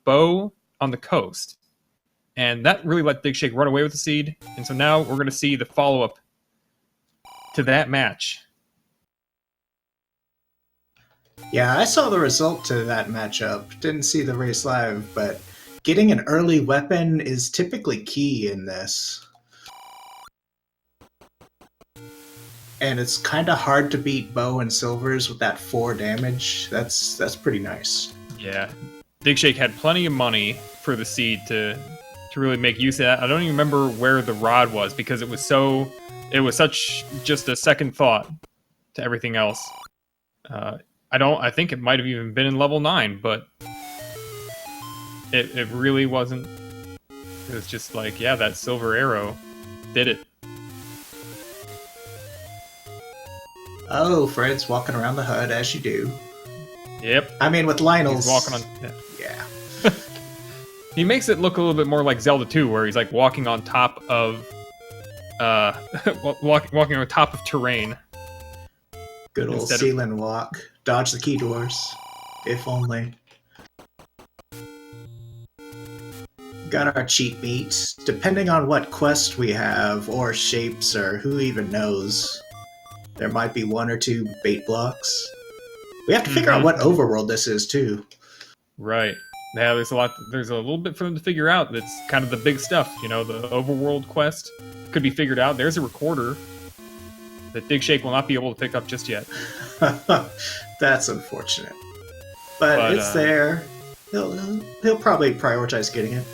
bow on the coast. And that really let Digshake run away with the seed. And so now we're going to see the follow-up to that match. Yeah, I saw the result to that matchup. Didn't see the race live, but getting an early weapon is typically key in this. And it's kind of hard to beat bow and silvers with that 4 damage. That's pretty nice. Yeah. Digshake had plenty of money for the seed to really make use of that. I don't even remember where the rod was because it was such just a second thought to everything else. I think it might have even been in level 9, but it really wasn't. It was just like, yeah, that silver arrow did it. Oh, Fred's walking around the HUD as you do. Yep. I mean, with Lionel's... He's walking on... Yeah. He makes it look a little bit more like Zelda 2, where he's like walking on top of... walking on top of terrain. Good old ceiling walk. Dodge the key doors. If only. Got our cheat beats. Depending on what quest we have, or shapes, or who even knows, there might be 1 or 2 bait blocks. We have to figure out what overworld this is, too. Right. Yeah, there's a little bit for them to figure out. That's kind of the big stuff, you know, the overworld quest could be figured out. There's a recorder that Digshake will not be able to pick up just yet. That's unfortunate. But it's there. He'll probably prioritize getting it.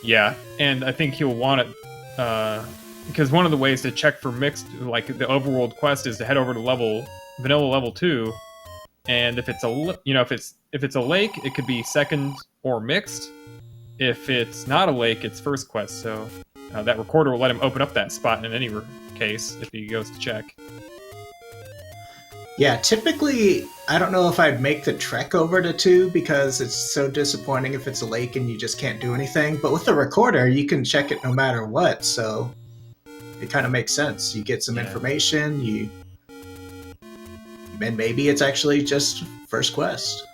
Yeah, and I think he'll want it because one of the ways to check for mixed, like the overworld quest, is to head over to vanilla level 2, and if it's a lake, it could be second or mixed. If it's not a lake, it's first quest. So that recorder will let him open up that spot in any case if he goes to check. Yeah, typically, I don't know if I'd make the trek over to 2 because it's so disappointing if it's a lake and you just can't do anything. But with the recorder, you can check it no matter what, so it kind of makes sense. You get some information, and maybe it's actually just first quest.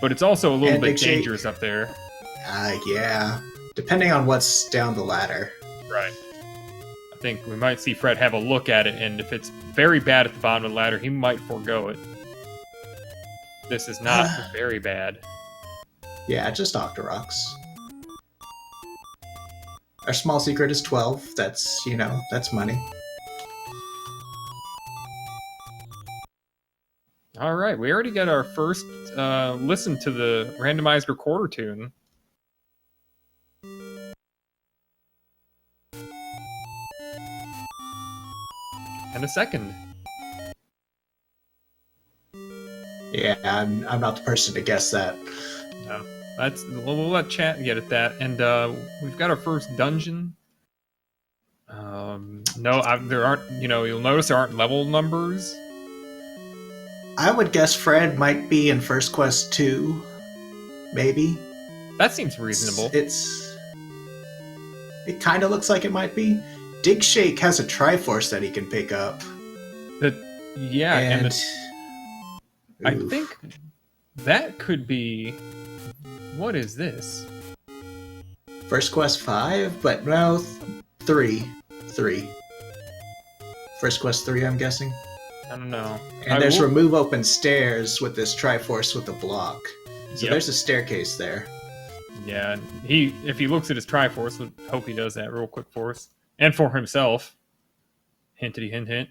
But it's also a little bit dangerous up there. Yeah, depending on what's down the ladder. Right. I think we might see Fred have a look at it, and if it's very bad at the bottom of the ladder, he might forego it. This is not very bad. Yeah, just Octoroks. Our small secret is 12. That's, that's money. All right, we already got our first listen to the randomized recorder tune. And a second. Yeah, I'm not the person to guess that. No, we'll let chat get at that. And we've got our first dungeon. There aren't. You'll notice there aren't level numbers. I would guess Fred might be in First Quest 2, maybe. That seems reasonable. It kind of looks like it might be. Digshake has a Triforce that he can pick up. I think that could be... What is this? First Quest 5? But no, 3. First Quest 3, I'm guessing. I don't know. And there's remove open stairs with this Triforce with a block. So there's a staircase there. Yeah, if he looks at his Triforce, would hope he does that real quick for us. And for himself. Hintity hint hint.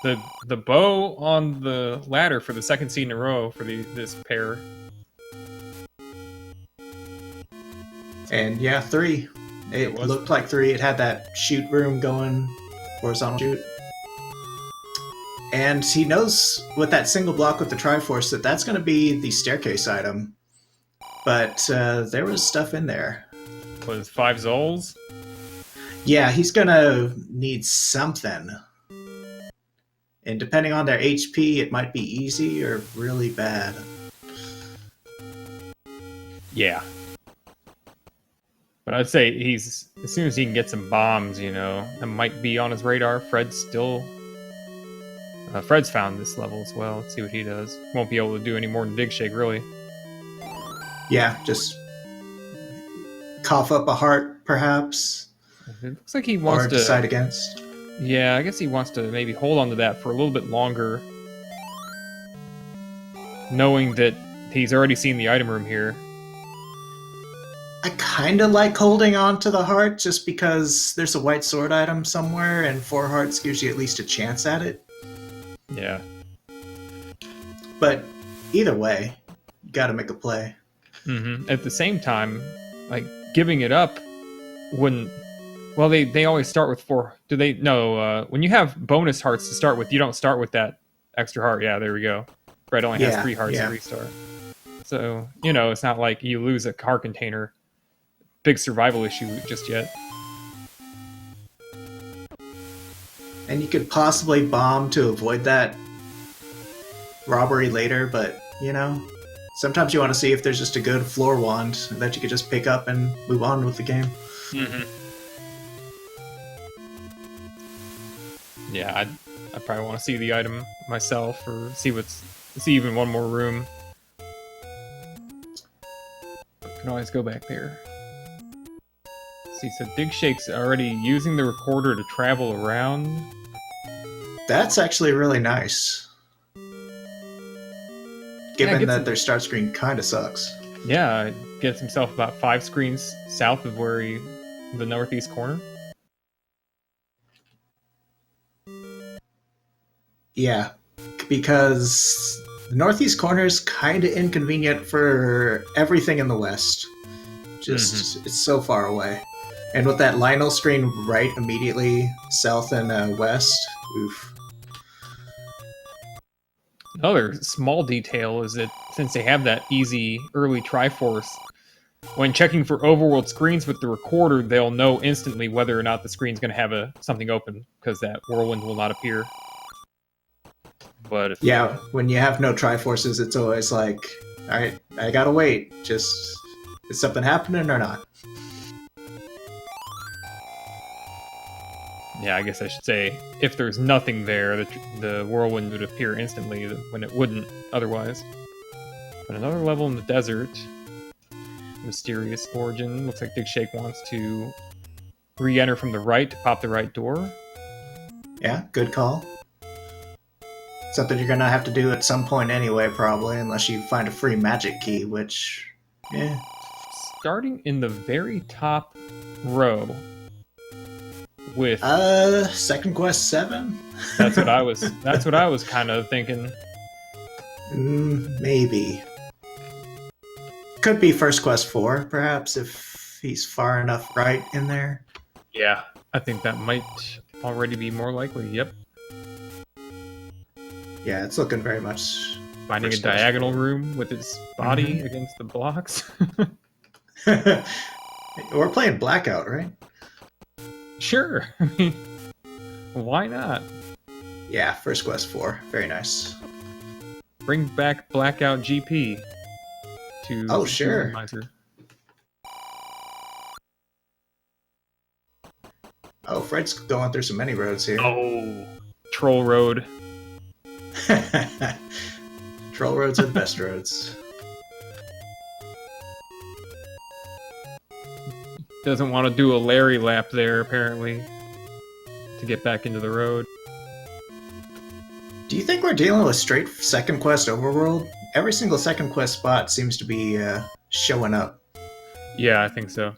The bow on the ladder for the second seed in a row for this pair. And yeah, 3. It looked like 3. It had that shoot room going, horizontal shoot. And he knows with that single block with the Triforce that's going to be the staircase item. But there was stuff in there. Was 5 Zols? Yeah, he's going to need something. And depending on their HP, it might be easy or really bad. Yeah. But I'd say as soon as he can get some bombs, that might be on his radar. Fred's found this level as well. Let's see what he does. Won't be able to do any more than Digshake, really. Yeah, just cough up a heart, perhaps, It looks like he wants or to... decide against. Yeah, I guess he wants to maybe hold on to that for a little bit longer, knowing that he's already seen the item room here. I kind of like holding on to the heart just because there's a white sword item somewhere, and 4 hearts gives you at least a chance at it. Yeah. But either way, you gotta make a play. At the same time, like, giving it up wouldn't... Well, they always start with 4. Do they? No, when you have bonus hearts to start with, you don't start with that extra heart. Yeah, there we go. Fred only has 3 hearts to restart. So, it's not like you lose a heart container. Big survival issue just yet. And you could possibly bomb to avoid that robbery later, but, sometimes you want to see if there's just a good floor wand that you could just pick up and move on with the game. Yeah, I probably want to see the item myself, or see even one more room. Can always go back there. See, so Digshake's already using the recorder to travel around. That's actually really nice. Given that their start screen kind of sucks. Yeah, gets himself about 5 screens south of the northeast corner. Yeah, because the northeast corner is kind of inconvenient for everything in the west. It's so far away. And with that Lionel screen right immediately south and west, oof. Another small detail is that since they have that easy early Triforce, when checking for overworld screens with the recorder, they'll know instantly whether or not the screen's going to have something open, because that whirlwind will not appear. But yeah, when you have no Triforces, it's always like, alright, I gotta wait. Just, is something happening or not? Yeah, I guess I should say, if there's nothing there, the whirlwind would appear instantly when it wouldn't otherwise. But another level in the desert. Mysterious origin. Looks like Digshake wants to re-enter from the right to pop the right door. Yeah, good call. Something you're gonna have to do at some point anyway, probably, unless you find a free magic key, which, yeah. Starting in the very top row with Second Quest 7? That's what I was kind of thinking. Maybe. Could be First Quest 4, perhaps, if he's far enough right in there. Yeah, I think that might already be more likely, yep. Yeah, it's looking very much... Finding a diagonal room with his body against the blocks. We're playing Blackout, right? Sure. I mean, why not? Yeah, First Quest 4. Very nice. Bring back Blackout GP to sure. Randomizer. Oh, Fred's going through so many roads here. Oh, Troll Road. Troll roads are the best roads. Doesn't want to do a Larry lap there, apparently, to get back into the road. Do you think we're dealing with straight Second Quest Overworld? Every single Second Quest spot seems to be showing up. Yeah, I think so.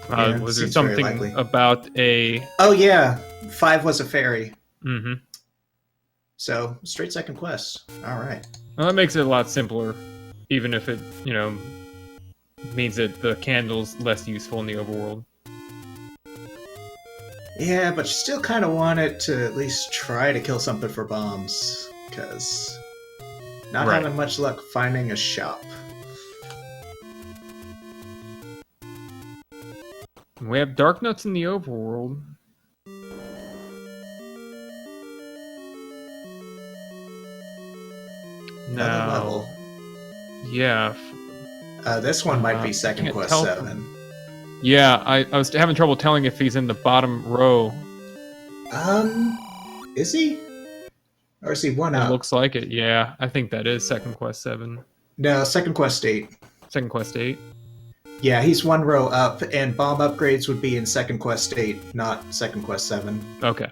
Yeah, was there something about a... Oh yeah, 5 was a fairy. Mm-hmm. So, straight Second Quest. Alright. Well, that makes it a lot simpler, even if it, means that the candle's less useful in the overworld. Yeah, but you still kind of want it to at least try to kill something for bombs, because not having much luck finding a shop. We have Dark Nuts in the overworld. Another level. Yeah. This one might be Second Quest 7. Yeah, I was having trouble telling if he's in the bottom row. Is he? Or is he one up? It looks like it, yeah. I think that is Second Quest 7. No, Second Quest 8. Second quest 8. Yeah, he's 1 row up, and bomb upgrades would be in second quest 8, not second quest 7. Okay.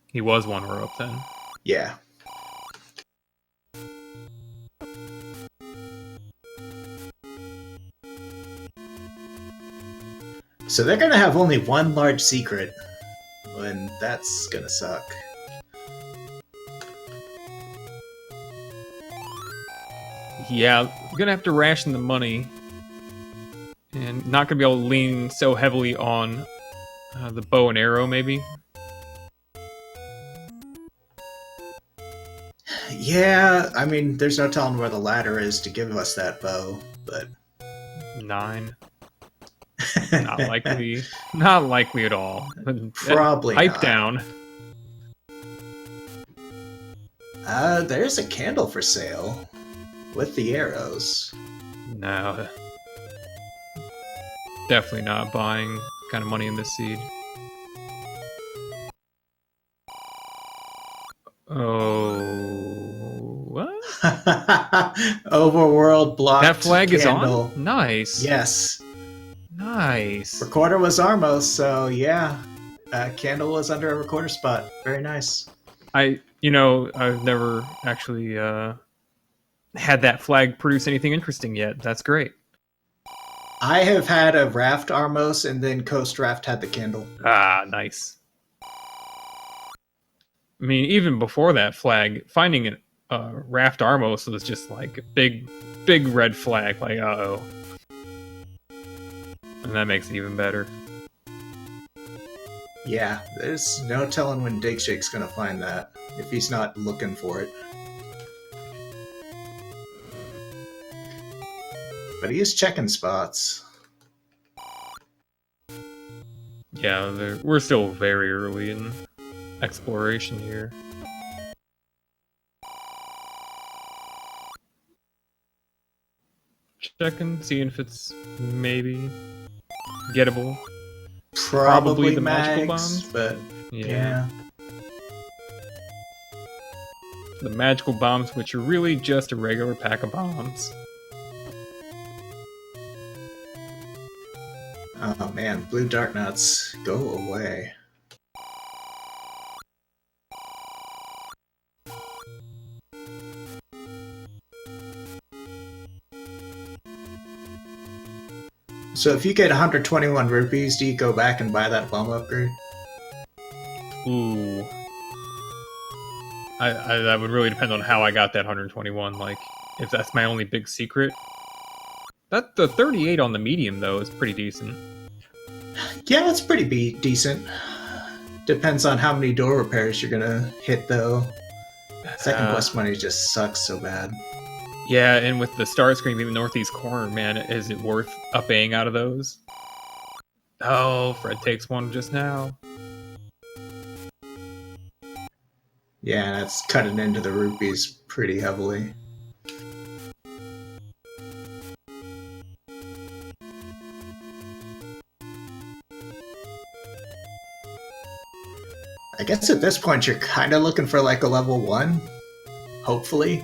He was 1 row up then. Yeah. So they're gonna have only 1 large secret, and that's gonna suck. Yeah, gonna have to ration the money. And not gonna be able to lean so heavily on the bow and arrow, maybe. Yeah, I mean, there's no telling where the ladder is to give us that bow, but 9. Not likely. Not likely at all. Probably Pipe not. down. There's a candle for sale with the arrows. No. Definitely not buying kind of money in this seed. Oh, what? Overworld blocked That flag candle. is on? Nice. Yes. Nice. Recorder was Armos, so yeah. Candle was under a recorder spot. Very nice. I've never actually had that flag produce anything interesting yet. That's great. I have had a Raft Armos, and then Coast Raft had the candle. Ah, nice. I mean, even before that flag, finding a Raft Armos was just like a big red flag. Like, uh-oh. And that makes it even better. Yeah, there's no telling when Digshake's gonna find that, if he's not looking for it. But he is checking spots. Yeah, we're still very early in exploration here. Checking, seeing if it's maybe gettable. Probably the magical mags, bombs, but yeah. The magical bombs, which are really just a regular pack of bombs. Oh man, blue dart nuts, go away. So if you get 121 rupees, do you go back and buy that bomb upgrade? Ooh. That would really depend on how I got that 121. Like, if that's my only big secret. The 38 on the medium, though, is pretty decent. Yeah, it's pretty decent. Depends on how many door repairs you're gonna hit, though. Second quest money just sucks so bad. Yeah, and with the star screen being the northeast corner, man, is it worth up Aing out of those? Oh, Fred takes one just now. Yeah, that's cutting into the rupees pretty heavily. I guess at this point you're kind of looking for like a level 1, hopefully.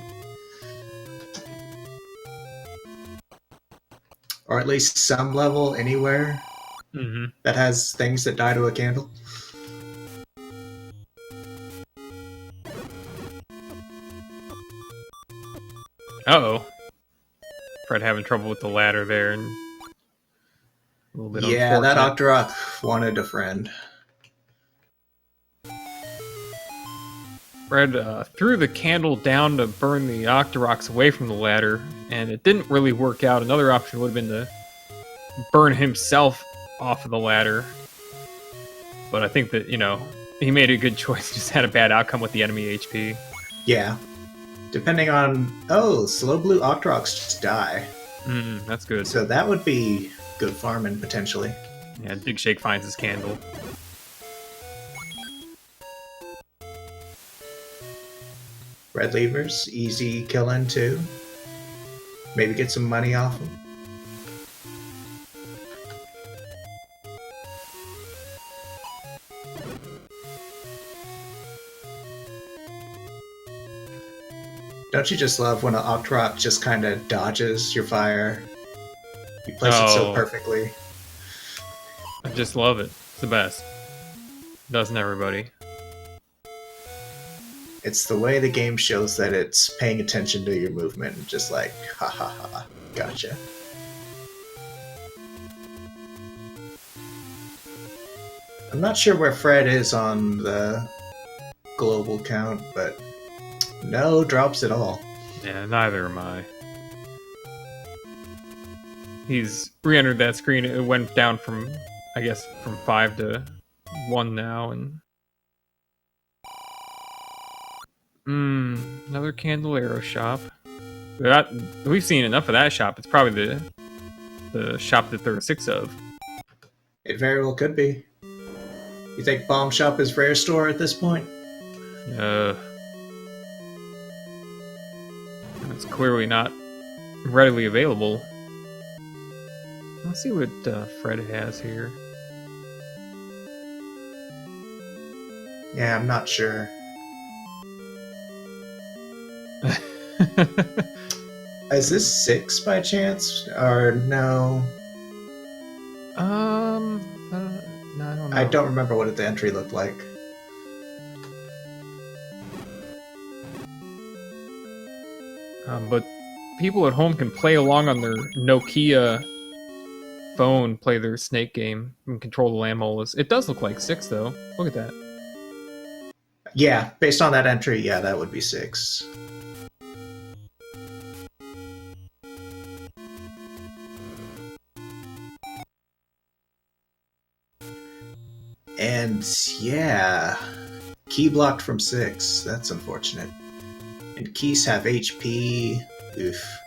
Or at least some level anywhere that has things that die to a candle. Uh-oh. Fred having trouble with the ladder there. And a little bit yeah, that unfortunate. Octorok wanted a friend. Fred threw the candle down to burn the Octoroks away from the ladder, and it didn't really work out. Another option would have been to burn himself off of the ladder. But I think that, he made a good choice. Just had a bad outcome with the enemy HP. Yeah. Depending on... Oh, slow blue Octoroks just die. That's good. So that would be good farming, potentially. Yeah, Digshake finds his candle. Red levers, easy killing too. Maybe get some money off them. Don't you just love when an Octorok just kind of dodges your fire? You place it so Oh. perfectly. I just love it. It's the best. Doesn't everybody? It's the way the game shows that it's paying attention to your movement and just like, ha ha ha, gotcha. I'm not sure where Fred is on the global count, but no drops at all. Yeah, neither am I. He's re-entered that screen. It went down from, I guess, from 5 to 1 now, and another Candelero shop. We've seen enough of that shop. It's probably the shop that there are 6 of. It very well could be. You think Bomb Shop is Rare Store at this point? It's clearly not readily available. Let's see what Fred has here. Yeah, I'm not sure. Is this 6 by chance? Or no? I don't know. I don't remember what the entry looked like. But people at home can play along on their Nokia phone, play their snake game, and control the land molas. It does look like 6, though. Look at that. Yeah, based on that entry, yeah, that would be 6. And yeah, key blocked from 6. That's unfortunate. And keys have HP. Oof.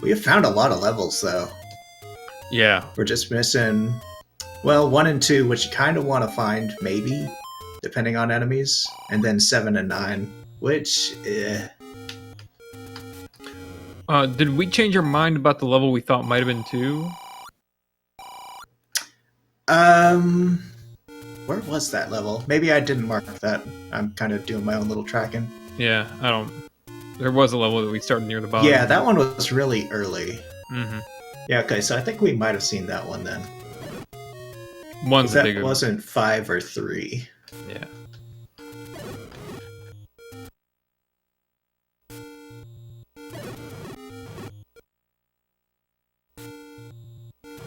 We have found a lot of levels, though. Yeah. We're just missing, well, 1 and 2, which you kind of want to find, maybe, depending on enemies. And then 7 and 9, which, Did we change our mind about the level we thought might have been 2? Where was that level? Maybe I didn't mark that. I'm kind of doing my own little tracking. Yeah, I don't... There was a level that we started near the bottom. Yeah, that one was really early. Mm-hmm. Yeah, okay, so I think we might have seen that one then. One's that bigger. Wasn't 5 or 3. Yeah.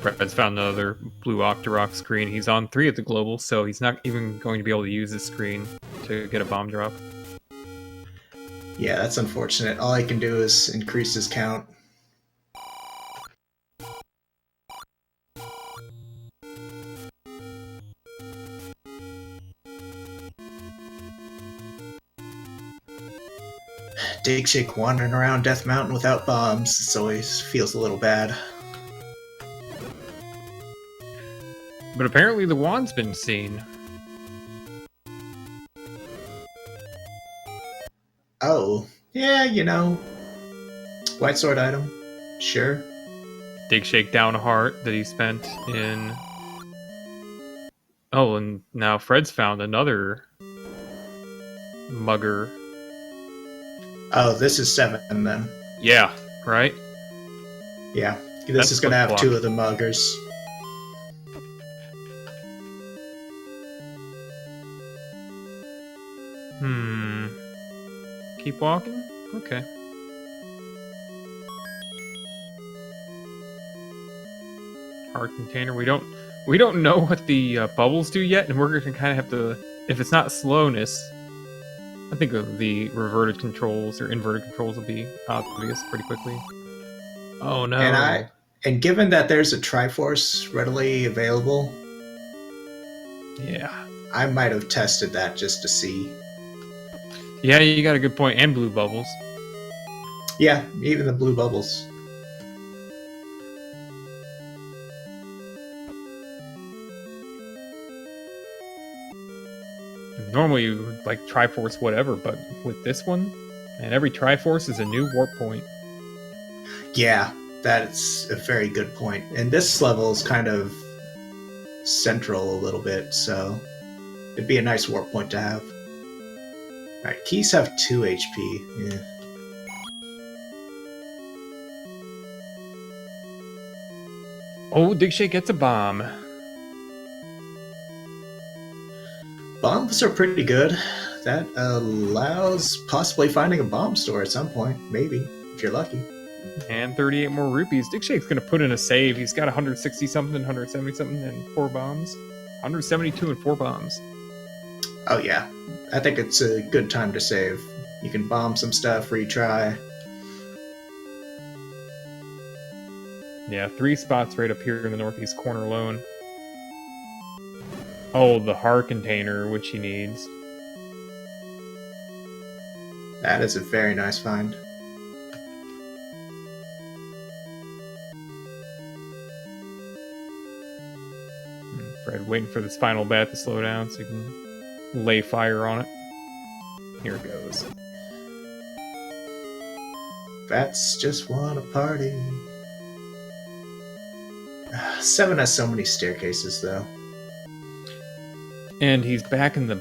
Fred's found another blue Octorok screen. He's on 3 at the global, so he's not even going to be able to use this screen to get a bomb drop. Yeah, that's unfortunate. All I can do is increase his count. Digshake wandering around Death Mountain without bombs. It always feels a little bad. But apparently the wand's been seen. Oh, yeah, you know. White sword item. Sure. Digshake down a heart that he spent in... Oh, and now Fred's found another mugger. Oh, this is 7 then. Yeah, right? Yeah, this That's is going to have block. 2 of the muggers. Keep walking? Okay. Heart container. We don't know what the bubbles do yet, and we're gonna kind of have to. If it's not slowness, I think of the reverted controls or inverted controls will be obvious pretty quickly. Oh no! And given that there's a Triforce readily available, yeah, I might have tested that just to see. Yeah, you got a good point. And blue bubbles. Yeah, even the blue bubbles. Normally you would like Triforce whatever, but with this one, and every Triforce is a new warp point. Yeah, That's a very good point. And this level is kind of central a little bit, so it'd be a nice warp point to have. Alright, keys have 2 HP. Yeah. Oh, digshake gets a bomb. Bombs are pretty good. That allows possibly finding a bomb store at some point, maybe, if you're lucky. And 38 more rupees. Digshake's gonna put in a save. He's got 160 something, 170 something, and 4 bombs. 172 and 4 bombs. Oh yeah, I think it's a good time to save. You can bomb some stuff, retry. Yeah, 3 spots right up here in the northeast corner alone. Oh, the heart container, which he needs. That is a very nice find. Fred waiting for this final bat to slow down so he can lay fire on it. Here it goes. Bats just want to party. 7 has so many staircases, though. And he's back in the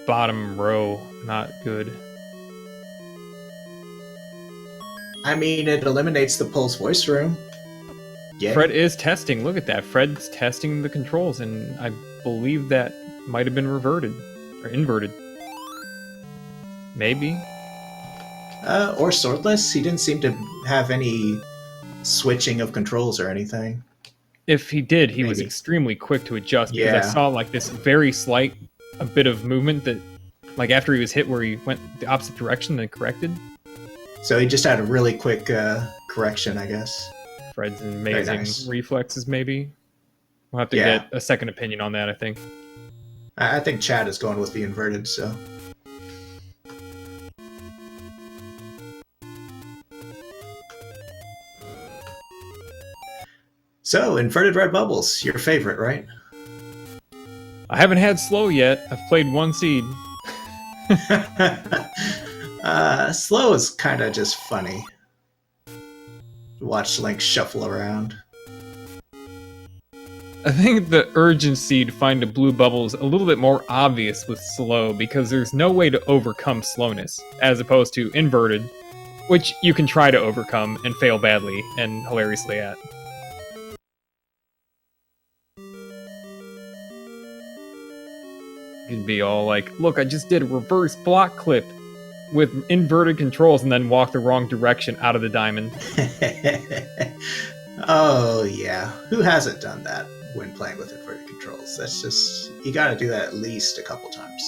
bottom row. Not good. I mean, it eliminates the Pulse voice room. Yeah. Fred is testing. Look at that. Fred's testing the controls, and I believe that might have been reverted. Or inverted. Maybe. Or swordless. He didn't seem to have any switching of controls or anything. If he did, he was Maybe. extremely quick to adjust because I Yeah. saw like this very slight a bit of movement that, like after he was hit where he went the opposite direction and corrected. So he just had a really quick correction, I guess. Fred's amazing nice. reflexes, maybe. We'll have to Yeah. get a second opinion on that, I think. I think Chad is going with the inverted, so. So, inverted red bubbles, your favorite, right? I haven't had slow yet. I've played 1 seed. Slow is kind of just funny. Watch Link shuffle around. I think the urgency to find a blue bubble is a little bit more obvious with slow because there's no way to overcome slowness, as opposed to inverted, which you can try to overcome and fail badly and hilariously at. You'd be all like, look, I just did a reverse block clip with inverted controls and then walk the wrong direction out of the diamond. Oh, yeah. Who hasn't done that when playing with inverted controls? That's just... You gotta do that at least a couple times.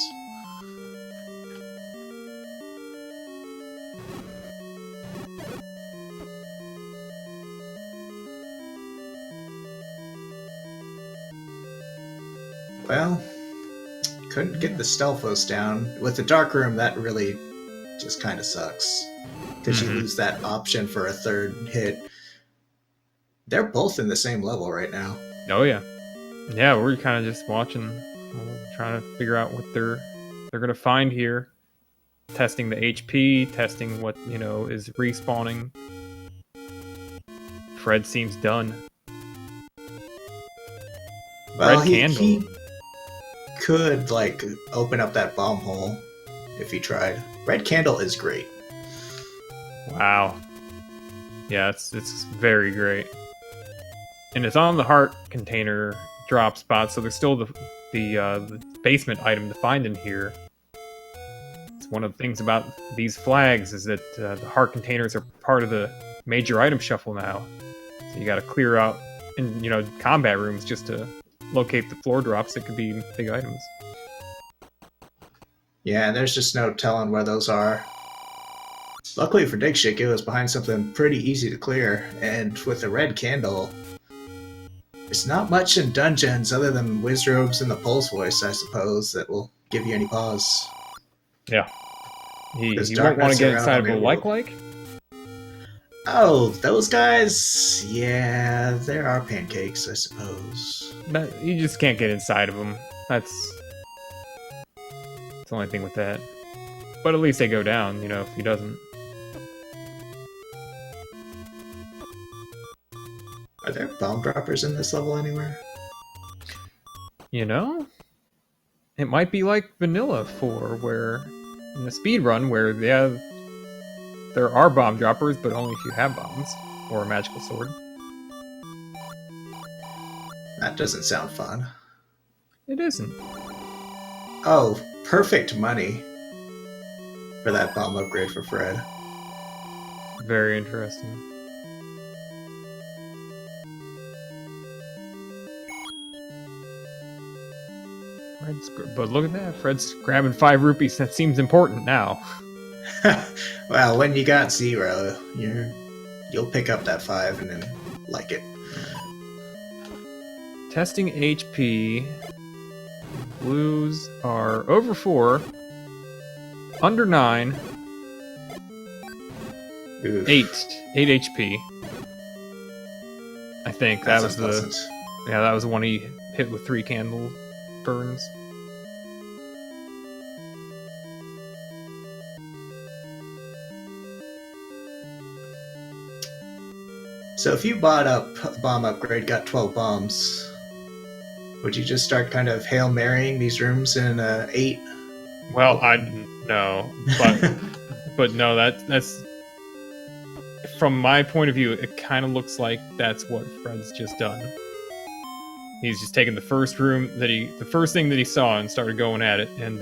Well, couldn't get the Stelphos down. With the Dark Room, that really just kind of sucks. Because you lose that option for a third hit. They're both in the same level right now. Oh yeah. Yeah, we're kind of just watching, trying to figure out what they're gonna find here. Testing the HP, testing what, is respawning. Fred seems done. Well, Red he candle. could, like, open up that bomb hole if he tried. Red Candle is great. Wow. Yeah, it's very great. And it's on the heart container drop spot, so there's still the basement item to find in here. It's one of the things about these flags is that the heart containers are part of the major item shuffle now. So you got to clear out in combat rooms just to locate the floor drops that could be big items. Yeah, and there's just no telling where those are. Luckily for Digshake, it was behind something pretty easy to clear, and with the red candle, there's not much in dungeons other than Wizrobes and the Pulse Voice, I suppose, that will give you any pause. Yeah. He There's won't want darkness to get around inside of a Overworld. like. Oh, those guys? Yeah, there are pancakes, I suppose. You just can't get inside of them. That's the only thing with that. But at least they go down, if he doesn't. bomb droppers in this level anywhere? You know, it might be like Vanilla 4, where in the speed run, where there are bomb droppers, but only if you have bombs or a magical sword. That doesn't sound fun. It isn't. Oh, perfect money for that bomb upgrade for Fred. Very interesting. But look at that, Fred's grabbing 5 rupees. That seems important now. Well, when you got 0, you'll pick up that 5 and then like it. Testing HP. Blues are over 4, under 9, Oof. 8 HP. I think that was unpleasant. that was the one he hit with 3 candle burns. So if you bought up a bomb upgrade, got 12 bombs, would you just start kind of Hail Marrying these rooms in 8? Well, no, but no, that's from my point of view, it kind of looks like that's what Fred's just done. He's just taken the first thing that he saw and started going at it, and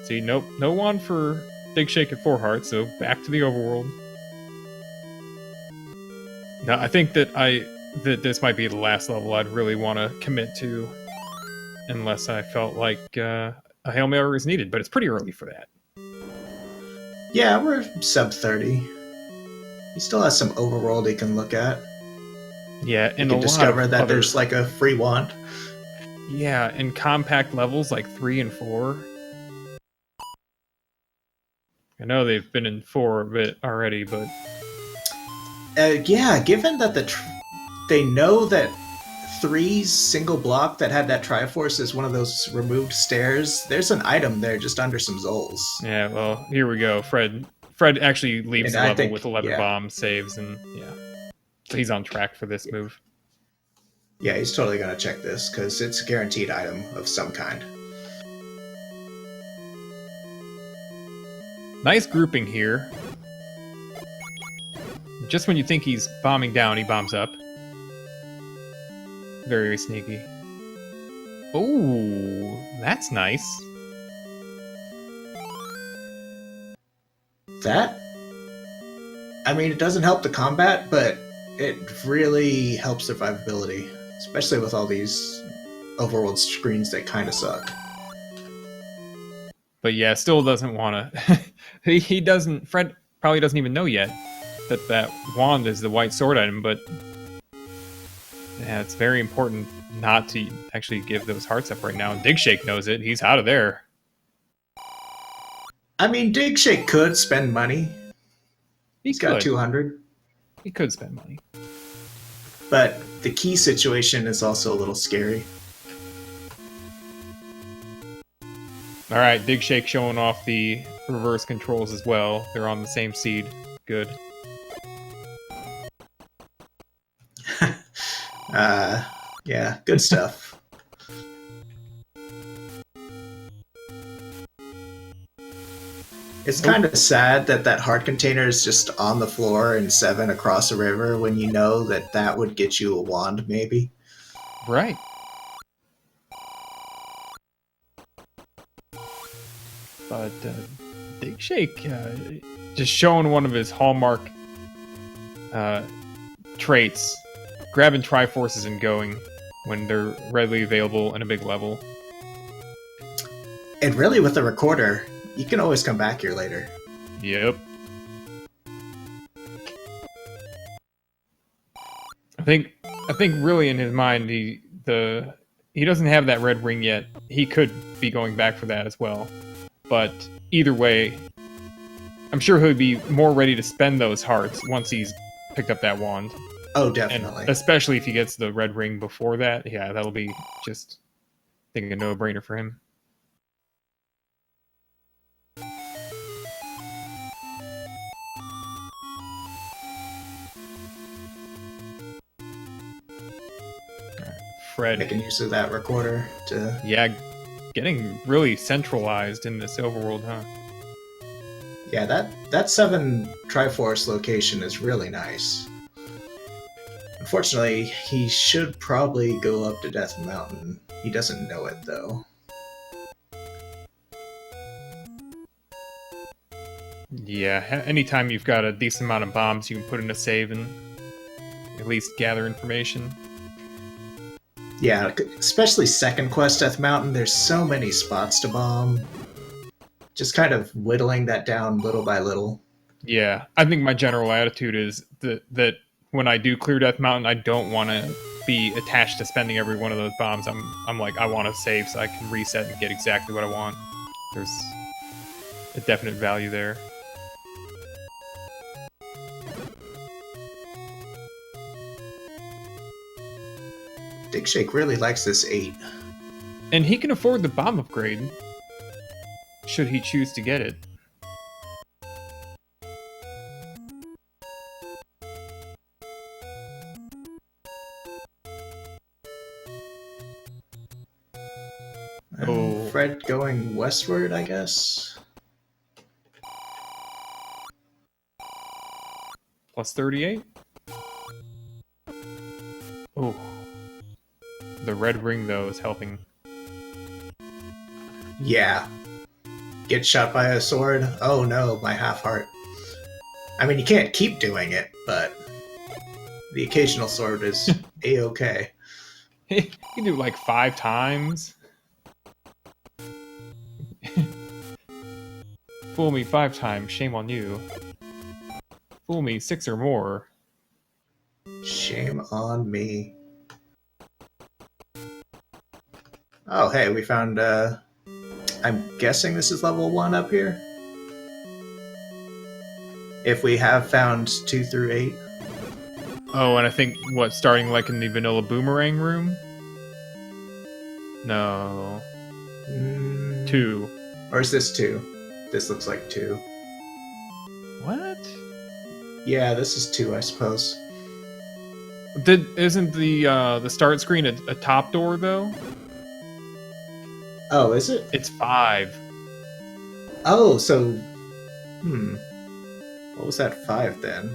see, nope, no wand for digshake at 4 hearts, so back to the overworld. Now, I think that this might be the last level I'd really want to commit to, unless I felt like a Hail Mary is needed, but it's pretty early for that. Yeah, we're sub 30. He still has some overworld he can look at. Yeah, and you can discover that there's like a free wand. Yeah, and compact levels like 3 and 4. I know they've been in 4 a bit already, but yeah, given that they know that 3's single block that had that Triforce is one of those removed stairs, there's an item there just under some Zols. Yeah, well, here we go. Fred actually leaves the level with 11 bomb saves, and yeah. So he's on track for this move. Yeah, he's totally going to check this, because it's a guaranteed item of some kind. Nice grouping here. Just when you think he's bombing down, he bombs up. Very sneaky. Oh, that's nice. That? I mean, it doesn't help the combat, but it really helps survivability. Especially with all these overworld screens that kind of suck. But yeah, still doesn't want to... he doesn't... Fred probably doesn't even know yet that wand is the white sword item, but... Yeah, it's very important not to actually give those hearts up right now. And digshake knows it. He's out of there. I mean, digshake could spend money. He's got 200. He could spend money. But the key situation is also a little scary. Alright, digshake showing off the reverse controls as well. They're on the same seed. Good. Yeah, good stuff. It's kind of sad that heart container is just on the floor in 7 across a river when you know that would get you a wand, maybe. Right. But digshake, just showing one of his hallmark traits, grabbing Triforces and going when they're readily available in a big level. And really, with the recorder, you can always come back here later. Yep. I think really in his mind he doesn't have that red ring yet. He could be going back for that as well. But either way, I'm sure he'll be more ready to spend those hearts once he's picked up that wand. Oh, definitely. And especially if he gets the red ring before that. Yeah, that'll be just, I think, a no-brainer for him. Fred. Making use of that recorder to... Yeah, getting really centralized in this overworld, huh? Yeah, that 7 Triforce location is really nice. Unfortunately, he should probably go up to Death Mountain. He doesn't know it, though. Yeah, anytime you've got a decent amount of bombs, you can put in a save and at least gather information. Yeah, especially second quest Death Mountain, there's so many spots to bomb. Just kind of whittling that down little by little. Yeah, I think my general attitude is that when I do clear Death Mountain, I don't want to be attached to spending every one of those bombs. I'm like, I want to save so I can reset and get exactly what I want. There's a definite value there. Digshake really likes this 8. And he can afford the bomb upgrade, should he choose to get it. Oh. Fred going westward, I guess. Plus 38? Oh. The red ring, though, is helping. Yeah. Get shot by a sword? Oh no, my half heart. I mean, you can't keep doing it, but the occasional sword is a-okay. You can do it like 5 times. Fool me 5 times, shame on you. Fool me 6 or more. Shame on me. Oh, hey, we found, I'm guessing this is level 1 up here? If we have found 2 through 8. Oh, and I think, what, starting like in the vanilla boomerang room? No. 2. Or is this 2? This looks like 2. What? Yeah, this is 2, I suppose. Isn't the start screen a top door, though? Oh, is it? It's 5. Oh, so... What was that 5 then?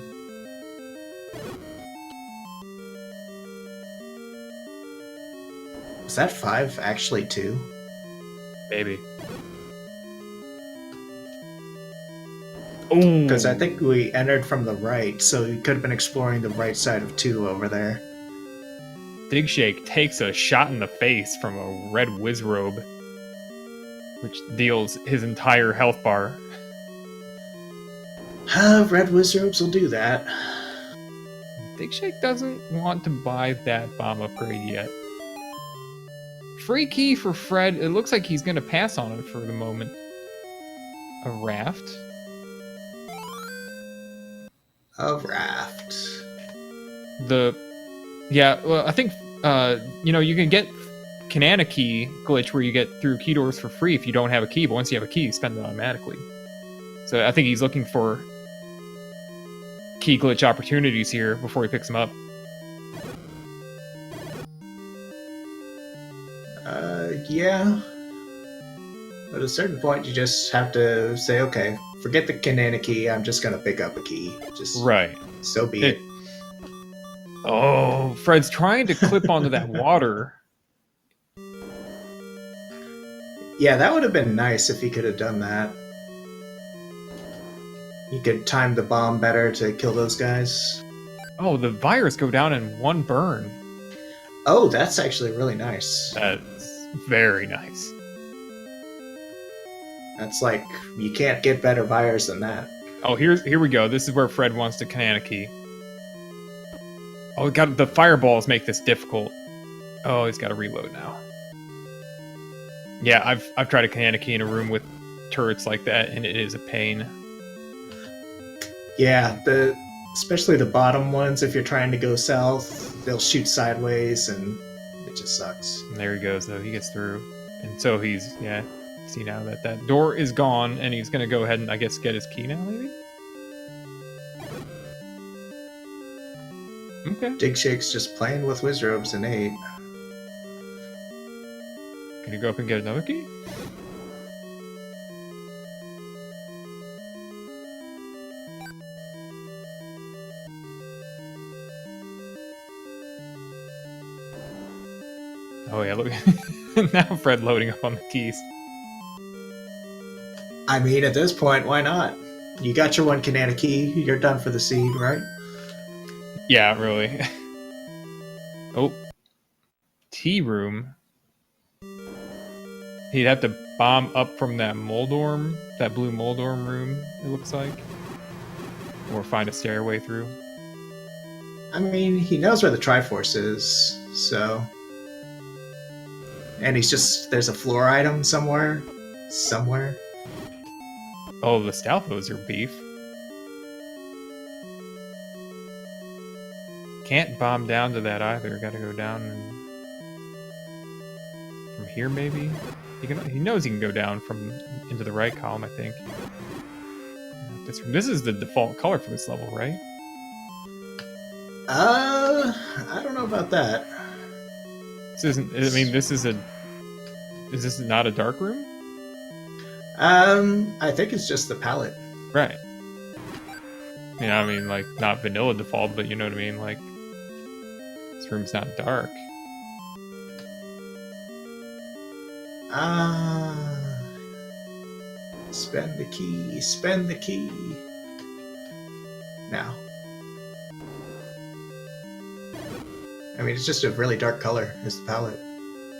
Was that 5 actually 2? Maybe. Oh! Because I think we entered from the right, so we could have been exploring the right side of 2 over there. Digshake takes a shot in the face from a red whiz robe, which deals his entire health bar. Red wizards will do that. Digshake doesn't want to buy that bomb upgrade yet. Free key for Fred. It looks like he's going to pass on it for the moment. A raft. A raft. Well, I think, you can get Kanana key glitch where you get through key doors for free if you don't have a key, but once you have a key, you spend it automatically. So I think he's looking for key glitch opportunities here before he picks them up. Yeah. But at a certain point, you just have to say, okay, forget the Kanana key, I'm just gonna pick up a key. Just right. So be it. Oh, Fred's trying to clip onto that water. Yeah, that would have been nice if he could have done that. He could time the bomb better to kill those guys. Oh, the virus go down in 1 burn. Oh, that's actually really nice. That's very nice. That's like, you can't get better virus than that. Oh, here we go. This is where Fred wants to Kanana key. Oh, God, the fireballs make this difficult. Oh, he's got to reload now. Yeah, I've tried a Kanana key in a room with turrets like that, and it is a pain. Yeah, especially the bottom ones, if you're trying to go south, they'll shoot sideways, and it just sucks. And there he goes, though. He gets through. And so he's, see now that door is gone, and he's going to go ahead and, I guess, get his key now, maybe? Okay. Digshake's just playing with wizrobes in 8. Can you go up and get another key? Oh yeah, look. Now Fred loading up on the keys. I mean, at this point, why not? You got your one Canana key. You're done for the seed, right? Yeah, really. Oh. Tea room. He'd have to bomb up from that Moldorm, that blue Moldorm room, it looks like. Or find a stairway through. I mean, he knows where the Triforce is, so... And he's just... There's a floor item somewhere. Somewhere. Oh, the Stalfos are beef. Can't bomb down to that either. Gotta go down and... From here, maybe? He knows he can go down from into the right column, I think. This is the default color for this level, right? I don't know about that. This isn't... I mean, this is a... Is this not a dark room? I think it's just the palette. Right. Yeah, I mean, like, not vanilla default, but you know what I mean? Like, this room's not dark. Spend the key, spend the key. Now. I mean, it's just a really dark color, is the palette.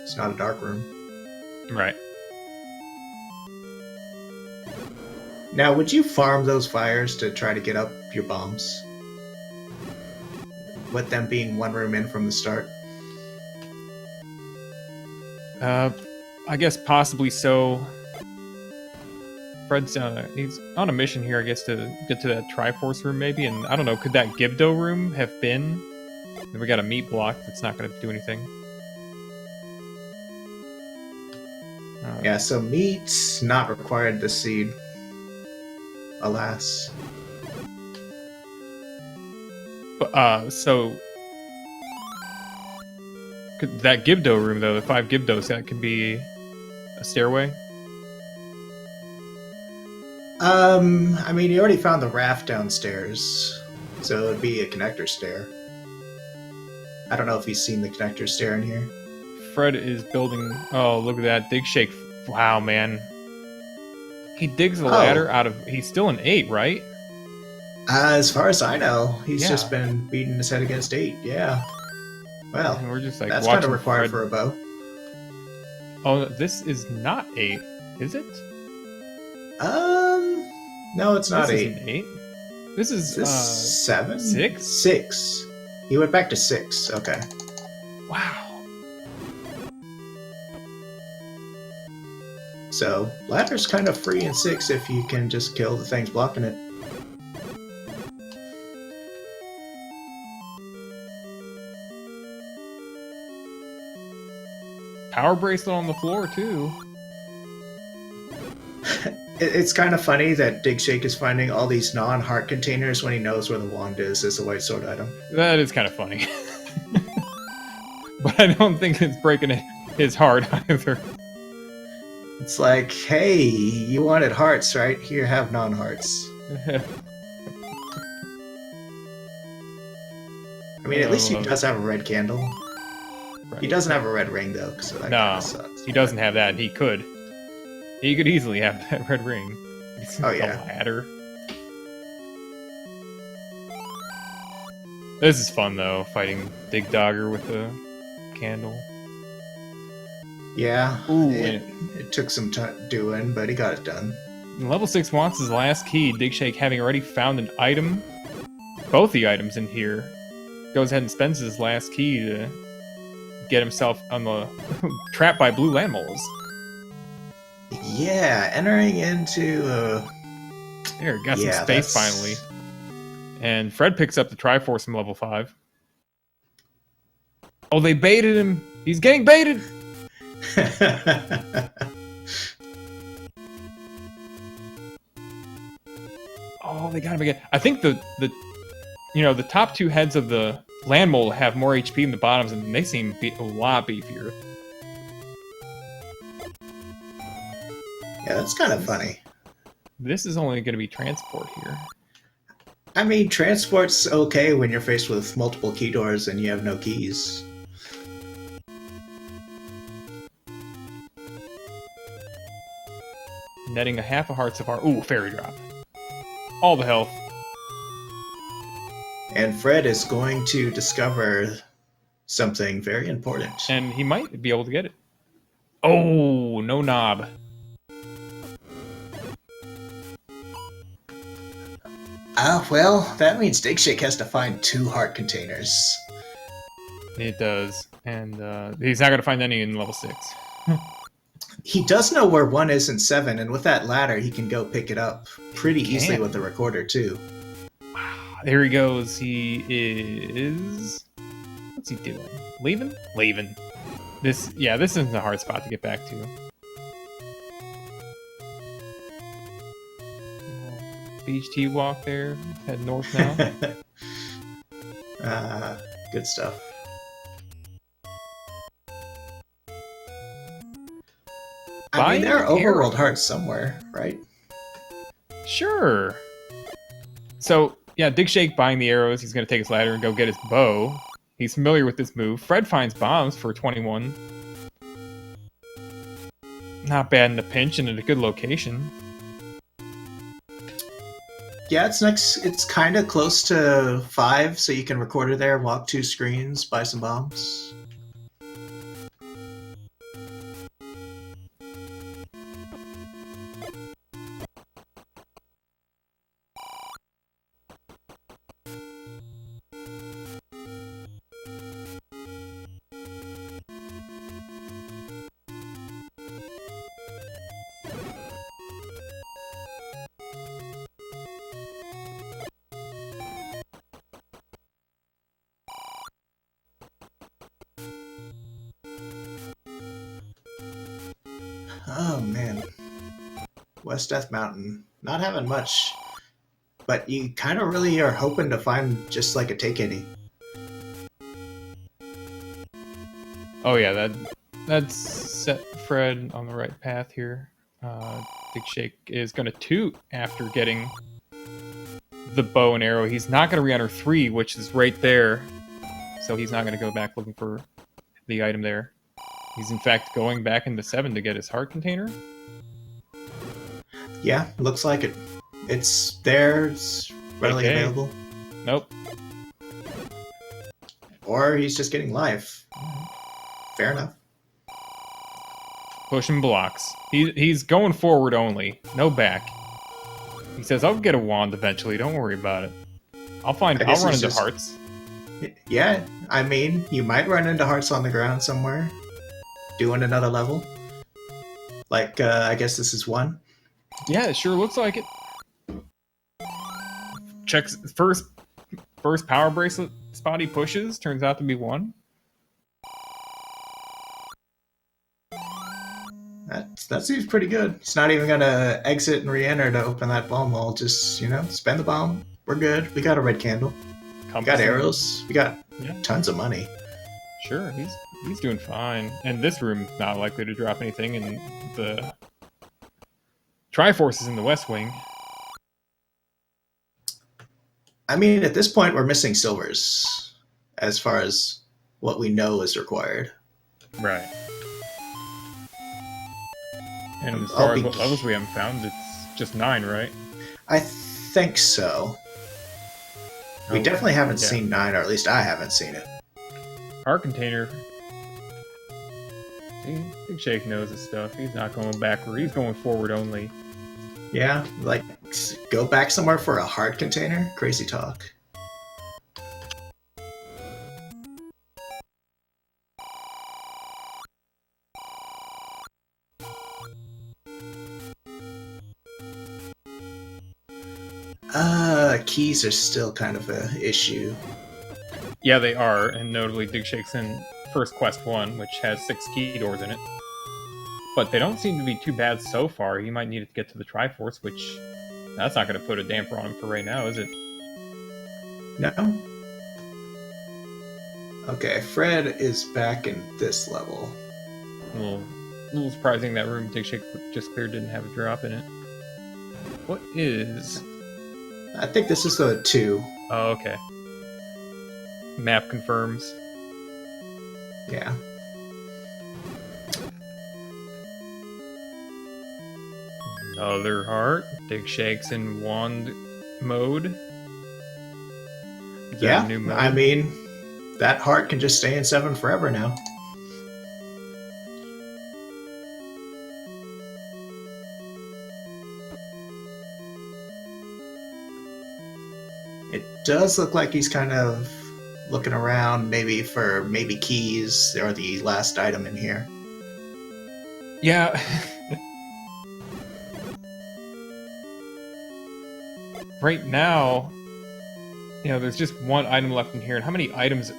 It's not a dark room. Right. Now, would you farm those fires to try to get up your bombs? With them being one room in from the start? I guess possibly so. Fred's he's on a mission here, I guess, to get to that Triforce room, maybe. And I don't know, could that Gibdo room have been? We got a meat block that's not going to do anything. Yeah, so meat's not required this seed. Alas. But, so... That Gibdo room, though, the 5 Gibdos, that could be a stairway? I mean, you already found the raft downstairs, so it'd be a connector stair. I don't know if he's seen the connector stair in here. Fred is building... Oh, look at that. Digshake. Wow, man. He digs the ladder out of... He's still an 8, right? As far as I know, he's Yeah. just been beating his head against 8, yeah. Well, And we're just like that's kind watching of required Fred... for a bow. Oh, this is not 8, is it? No, it's not This 8. isn't 8. This is, 7? 6? 6. He went back to 6, okay. Wow. So, ladder's kind of free in 6 if you can just kill the things blocking it. Power bracelet on the floor, too. It's kind of funny that Digshake is finding all these non-heart containers when he knows where the wand is as a white sword item. That is kind of funny. But I don't think it's breaking his heart either. It's like, hey, you wanted hearts, right? Here, have non-hearts. I mean, at least he does have a red candle. Right. He doesn't have a red ring, though, so that kind No, of sucks. he doesn't have that. He could. He could easily have that red ring. Oh, yeah. The ladder. This is fun, though, fighting Dig Dogger with a candle. Yeah, Ooh, it took some time doing, but he got it done. Level 6 wants his last key. Digshake, having already found an item, both the items in here, goes ahead and spends his last key to get himself on the trapped by blue land moles. Yeah, entering into There, got some space finally. And Fred picks up the Triforce from level 5. Oh, they baited him! He's getting baited! Oh, they got him again. I think the top 2 heads of the land mole have more HP than the bottoms, and they seem a lot beefier. Yeah, that's kind of funny. This is only going to be transport here. I mean, transport's okay when you're faced with multiple key doors and you have no keys. Netting a half a heart so far. Ooh, fairy drop. All the health. And Fred is going to discover something very important. And he might be able to get it. Oh, no knob. Well, that means Digshake has to find 2 heart containers. It does. And he's not going to find any in level 6. He does know where 1 is in 7, and with that ladder, he can go pick it up pretty easily with the recorder, too. There he goes. He is... What's he doing? Leaving? Leaving. This isn't a hard spot to get back to. Beach tea walk there. Head north now. Good stuff. I mean, there are overworld hearts somewhere, right? Sure. So, yeah, Digshake buying the arrows. He's going to take his ladder and go get his bow. He's familiar with this move. Fred finds bombs for 21. Not bad in a pinch and at a good location. Yeah, it's kind of close to 5, so you can record it there, walk 2 screens, buy some bombs. Oh man, West Death Mountain, not having much, but you kind of really are hoping to find just like a take any. Oh yeah, that's set Fred on the right path here. Digshake is going to toot after getting the bow and arrow. He's not going to re-enter 3, which is right there, so he's not going to go back looking for the item there. He's in fact going back into 7 to get his heart container. Yeah, looks like it. It's there. It's readily available. Nope. Or he's just getting life. Fair enough. Pushing blocks. He's going forward only. No back. He says, I'll get a wand eventually. Don't worry about it. I'll run into hearts. Yeah, I mean, you might run into hearts on the ground somewhere. Doing another level. Like, I guess this is 1. Yeah, it sure looks like it. Checks first power bracelet spot he pushes. Turns out to be 1. That seems pretty good. He's not even gonna exit and re-enter to open that bomb wall. Just, spend the bomb. We're good. We got a red candle. We got arrows. We got tons of money. Sure, he's doing fine. And this room's not likely to drop anything, and the Triforce is in the West Wing. I mean, at this point, we're missing silvers as far as what we know is required. Right. And as far as what levels we haven't found, it's just 9, right? I think so. We definitely haven't seen 9, or at least I haven't seen it. Heart container. Digshake knows his stuff. He's not going backward. He's going forward only. Yeah, like, go back somewhere for a heart container? Crazy talk. Keys are still kind of an issue. Yeah, they are, and notably Digshake's in First Quest 1, which has 6 key doors in it. But they don't seem to be too bad so far. He might need to get to the Triforce, which... That's not going to put a damper on him for right now, is it? No. Okay, Fred is back in this level. Well, A little surprising that room Digshake just cleared didn't have a drop in it. What is... I think this is the 2. Oh, okay. Map confirms. Yeah. Another heart. Digshake's in wand mode. Is that Yeah, a new mode? I mean, that heart can just stay in 7 forever now. It does look like he's kind of looking around maybe for keys or the last item in here. Yeah. Right now, there's just one item left in here, and how many items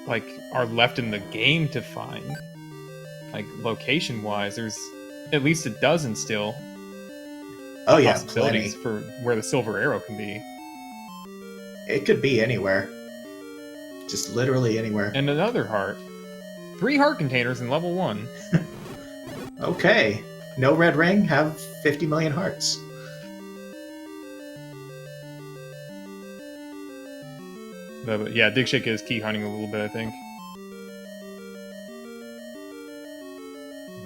are left in the game to find? Location-wise, there's at least a dozen still. Oh yeah, Possibilities plenty. for where the silver arrow can be. It could be anywhere. Just literally anywhere. And another heart. 3 heart containers in level 1. Okay. No red ring, have 50 million hearts. But yeah, Digshake is key hunting a little bit, I think.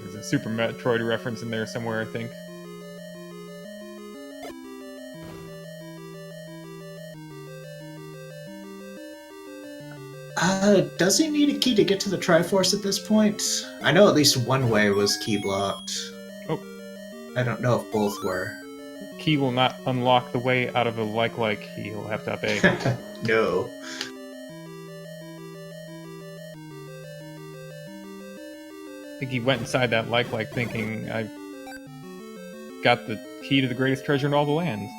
There's a Super Metroid reference in there somewhere, I think. Does he need a key to get to the Triforce at this point? I know at least one way was key blocked. Oh. I don't know if both were. Key will not unlock the way out of a like key. He'll have to up A. No. I think he went inside that like thinking, I've got the key to the greatest treasure in all the lands.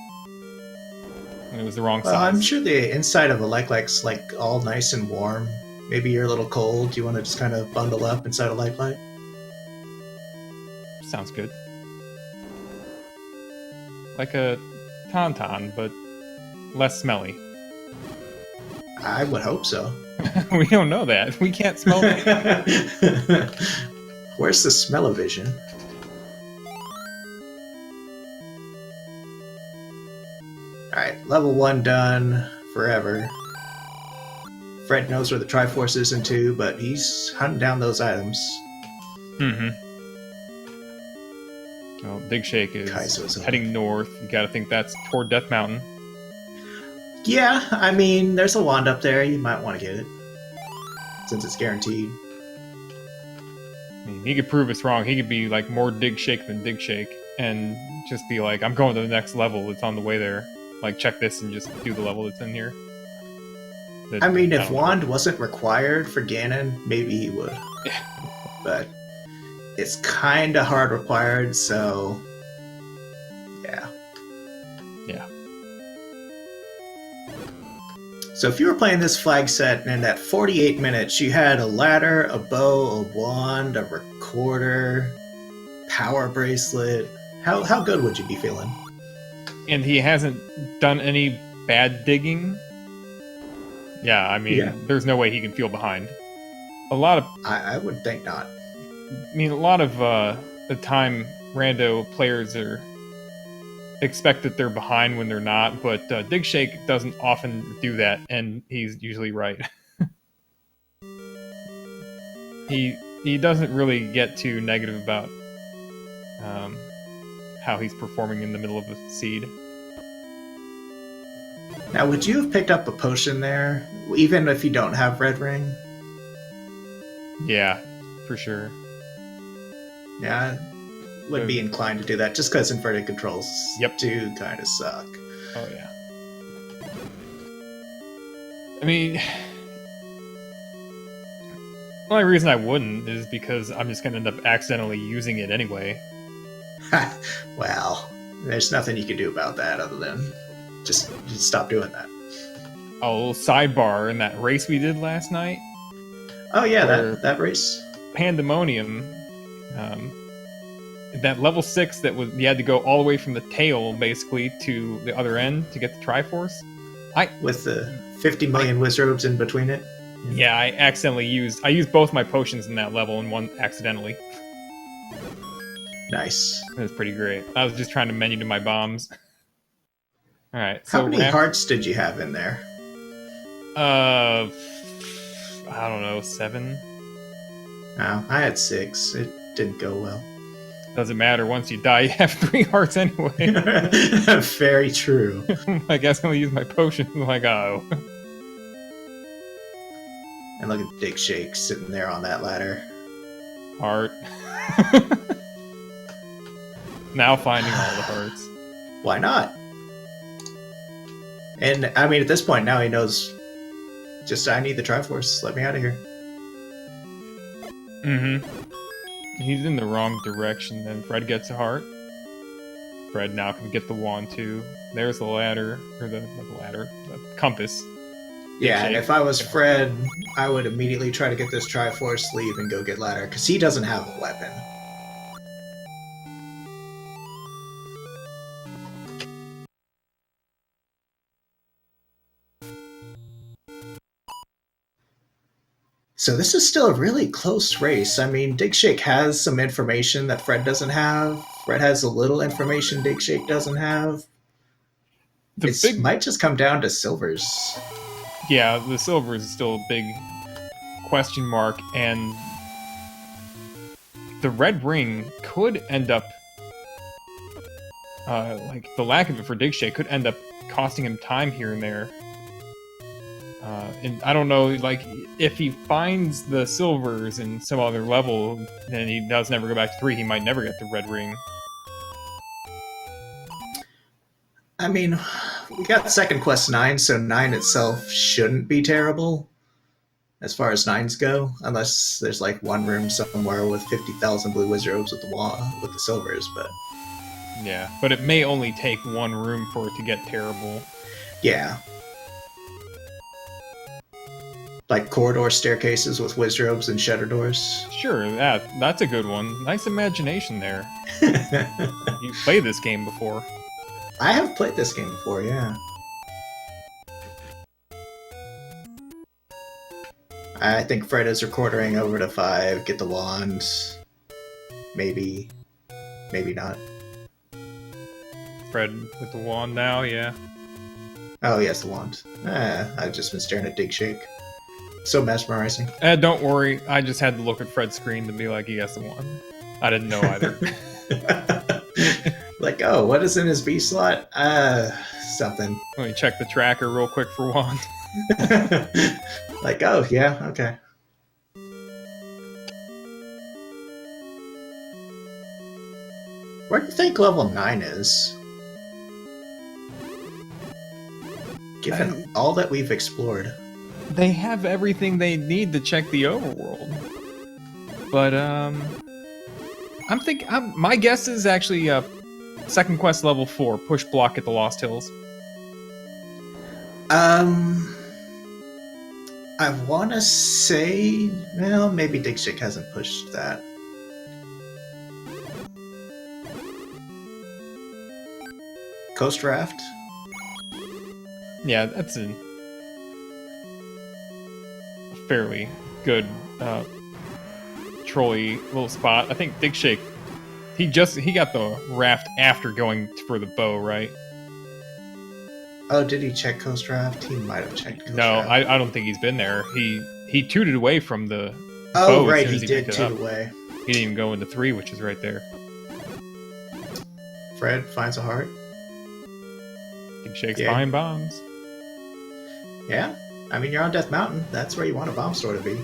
And it was the wrong size. I'm sure the inside of a like's all nice and warm. Maybe you're a little cold. You want to just kind of bundle up inside a like. Sounds good. Like a tauntaun, but less smelly. I would hope so. We don't know that. We can't smell it. Where's the smell-o-vision? Alright, level 1 done forever. Fred knows where the Triforce is in 2, but he's hunting down those items. Mm-hmm. Well, Digshake is heading north. You gotta think that's toward Death Mountain. Yeah, I mean, there's a wand up there. You might want to get it. Since it's guaranteed. I mean, he could prove us wrong. He could be more Digshake than Digshake. And just be like, I'm going to the next level. It's on the way there. Check this and just do the level that's in here. I mean, if wand wasn't required for Ganon, maybe he would. But it's kind of hard required, so yeah. Yeah. So if you were playing this flag set and at 48 minutes you had a ladder, a bow, a wand, a recorder, power bracelet, how good would you be feeling? And he hasn't done any bad digging. Yeah, I mean, There's no way he can feel behind. A lot of... I would think not. I mean, a lot of the time, rando players expect that they're behind when they're not, but Digshake doesn't often do that, and he's usually right. He doesn't really get too negative about how he's performing in the middle of the seed. Now, would you have picked up a potion there, even if you don't have Red Ring? Yeah, for sure. Yeah, I would be inclined to do that, just because inverted controls do kind of suck. Oh, yeah. I mean, the only reason I wouldn't is because I'm just going to end up accidentally using it anyway. Well, there's nothing you can do about that other than just stop doing that. Oh, a little sidebar in that race we did last night. Oh yeah, that race. Pandemonium. That level 6 that was you had to go all the way from the tail basically to the other end to get the Triforce. With the 50 million wizards in between it. Yeah, I used both my potions in that level and one accidentally. Nice. It was pretty great. I was just trying to menu to my bombs. All right, How so many hearts did you have in there? I don't know, 7. Oh, I had 6. It didn't go well. Doesn't matter. Once you die, you have 3 hearts anyway. Very true. I guess I'm gonna use my potion. Like, oh. And look at Digshake sitting there on that ladder. Heart. Now finding all the hearts. Why not? And I mean, at this point, now he knows. Just I need the Triforce. Let me out of here. He's in the wrong direction. Then Fred gets a heart. Fred now can get the wand too. There's the ladder, or the compass. Yeah, and if I was Fred, I would immediately try to get this Triforce, leave, and go get ladder, because he doesn't have a weapon. So this is still a really close race. I mean, Digshake has some information that Fred doesn't have. Fred has a little information Digshake doesn't have. It might just come down to silvers. Yeah, the silver is still a big question mark, and the red ring could end up, like, the lack of it for Digshake could end up costing him time here and there. And I don't know, like, if he finds the silvers in some other level, and he does never go back to 3, he might never get the red ring. I mean, we got second quest 9, so 9 itself shouldn't be terrible as far as 9s go, unless there's like one room somewhere with 50,000 blue wizard robes with the silvers, but yeah, but it may only take one room for it to get terrible. Yeah. Like corridor staircases with wizard robes and shutter doors. Sure, that's a good one. Nice imagination there. You played this game before. I have played this game before, yeah. I think Fred is recording over to 5, get the wand. Maybe. Maybe not. Fred with the wand now, yeah. Oh, yes, the wand. I've just been staring at Digshake. So mesmerizing. Don't worry, I just had to look at Fred's screen to be like, he has the wand. I didn't know either. Like, oh, what is in his B slot? Something. Let me check the tracker real quick for wand. Like, oh, yeah, okay. Where do you think level 9 is? Given all that we've explored. They have everything they need to check the overworld. But, my guess is actually, second quest level 4, push block at the Lost Hills. I want to say, well, maybe Digshake hasn't pushed that. Coast Raft? Yeah, that's a fairly good, trolley little spot. I think Digshake, he got the raft after going for the bow, right? Oh, did he check Coast Raft? He might have checked Coast No, Raft. I don't think he's been there. He tooted away from the bow. Oh, right, he did toot away. He didn't even go into 3, which is right there. Fred finds a heart. Digshake's buying bombs. Yeah, I mean, you're on Death Mountain. That's where you want a bomb store to be.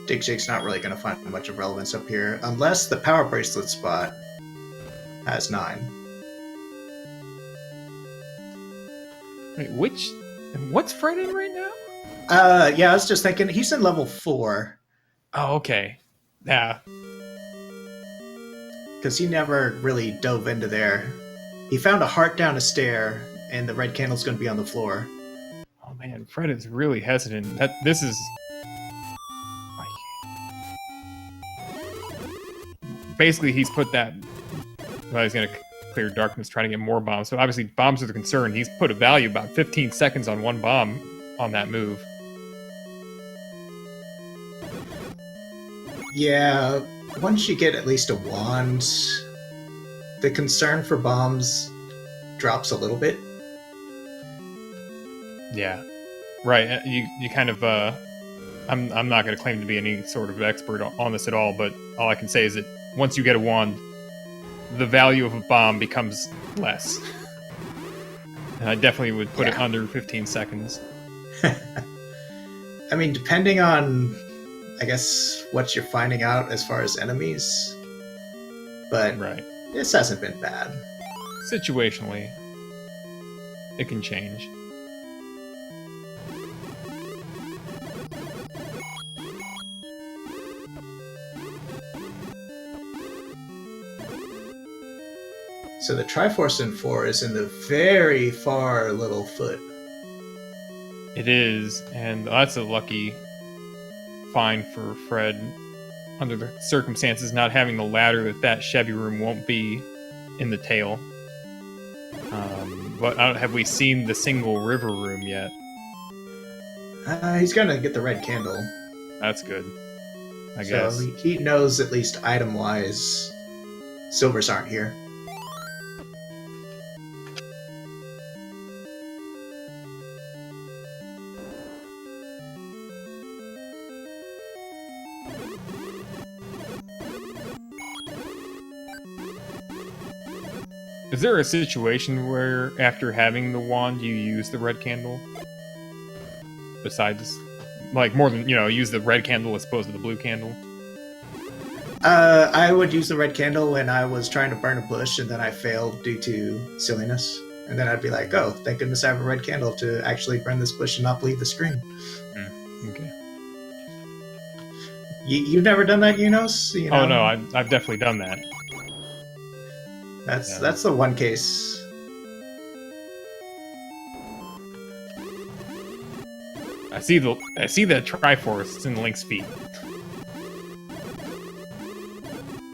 Digshake's not really going to find much of relevance up here, unless the Power Bracelet spot has 9. Wait, what's Fred in right now? Yeah, I was just thinking, he's in level 4. Oh, okay. Yeah. Because he never really dove into there. He found a heart down a stair, and the red candle's going to be on the floor. Oh man, Fred is really hesitant. This is... basically he's put that. Well, he's gonna clear darkness, trying to get more bombs. So obviously, bombs are the concern. He's put a value about 15 seconds on one bomb on that move. Yeah, once you get at least a wand, the concern for bombs drops a little bit. Yeah, right. You kind of. I'm not going to claim to be any sort of expert on this at all, but all I can say is that once you get a wand, the value of a bomb becomes less. And I definitely would put it under 15 seconds. I mean, depending on, I guess, what you're finding out as far as enemies. But right. This hasn't been bad. Situationally, it can change. So the Triforce in 4 is in the very far little foot. It is, and that's a lucky find for Fred. Under the circumstances, not having the ladder, that Chevy room won't be in the tail. But have we seen the single river room yet? He's gonna get the red candle. That's good, I guess. So he knows, at least item-wise, silvers aren't here. Is there a situation where, after having the wand, you use the red candle? Besides, like, more than, use the red candle as opposed to the blue candle? I would use the red candle when I was trying to burn a bush and then I failed due to silliness. And then I'd be like, oh, thank goodness I have a red candle to actually burn this bush and not bleed the screen. Okay. You've never done that, Unos? Oh, no, I've definitely done that. That's the one case. I see the Triforce. It's in Link's feet.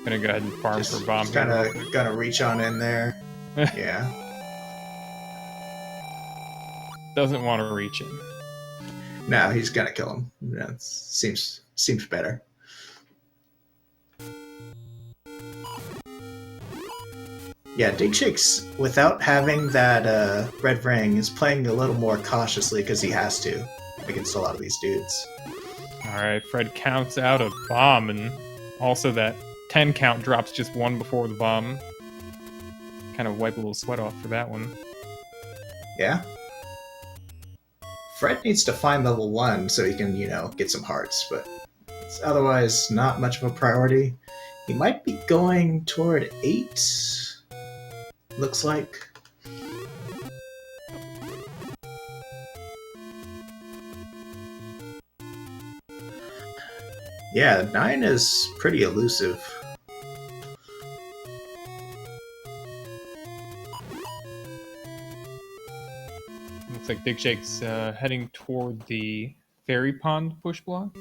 Gonna go ahead and farm for bomb. Just kind of gonna reach on in there. Yeah. Doesn't want to reach in. No, he's gonna kill him. That seems better. Yeah, Digshake's, without having that red ring, is playing a little more cautiously because he has to against a lot of these dudes. Alright, Fred counts out a bomb, and also that 10 count drops just one before the bomb. Kind of wipe a little sweat off for that one. Yeah. Fred needs to find level 1 so he can, get some hearts, but it's otherwise not much of a priority. He might be going toward 8. Looks like. Yeah, 9 is pretty elusive. Looks like Digshake's heading toward the fairy pond push block.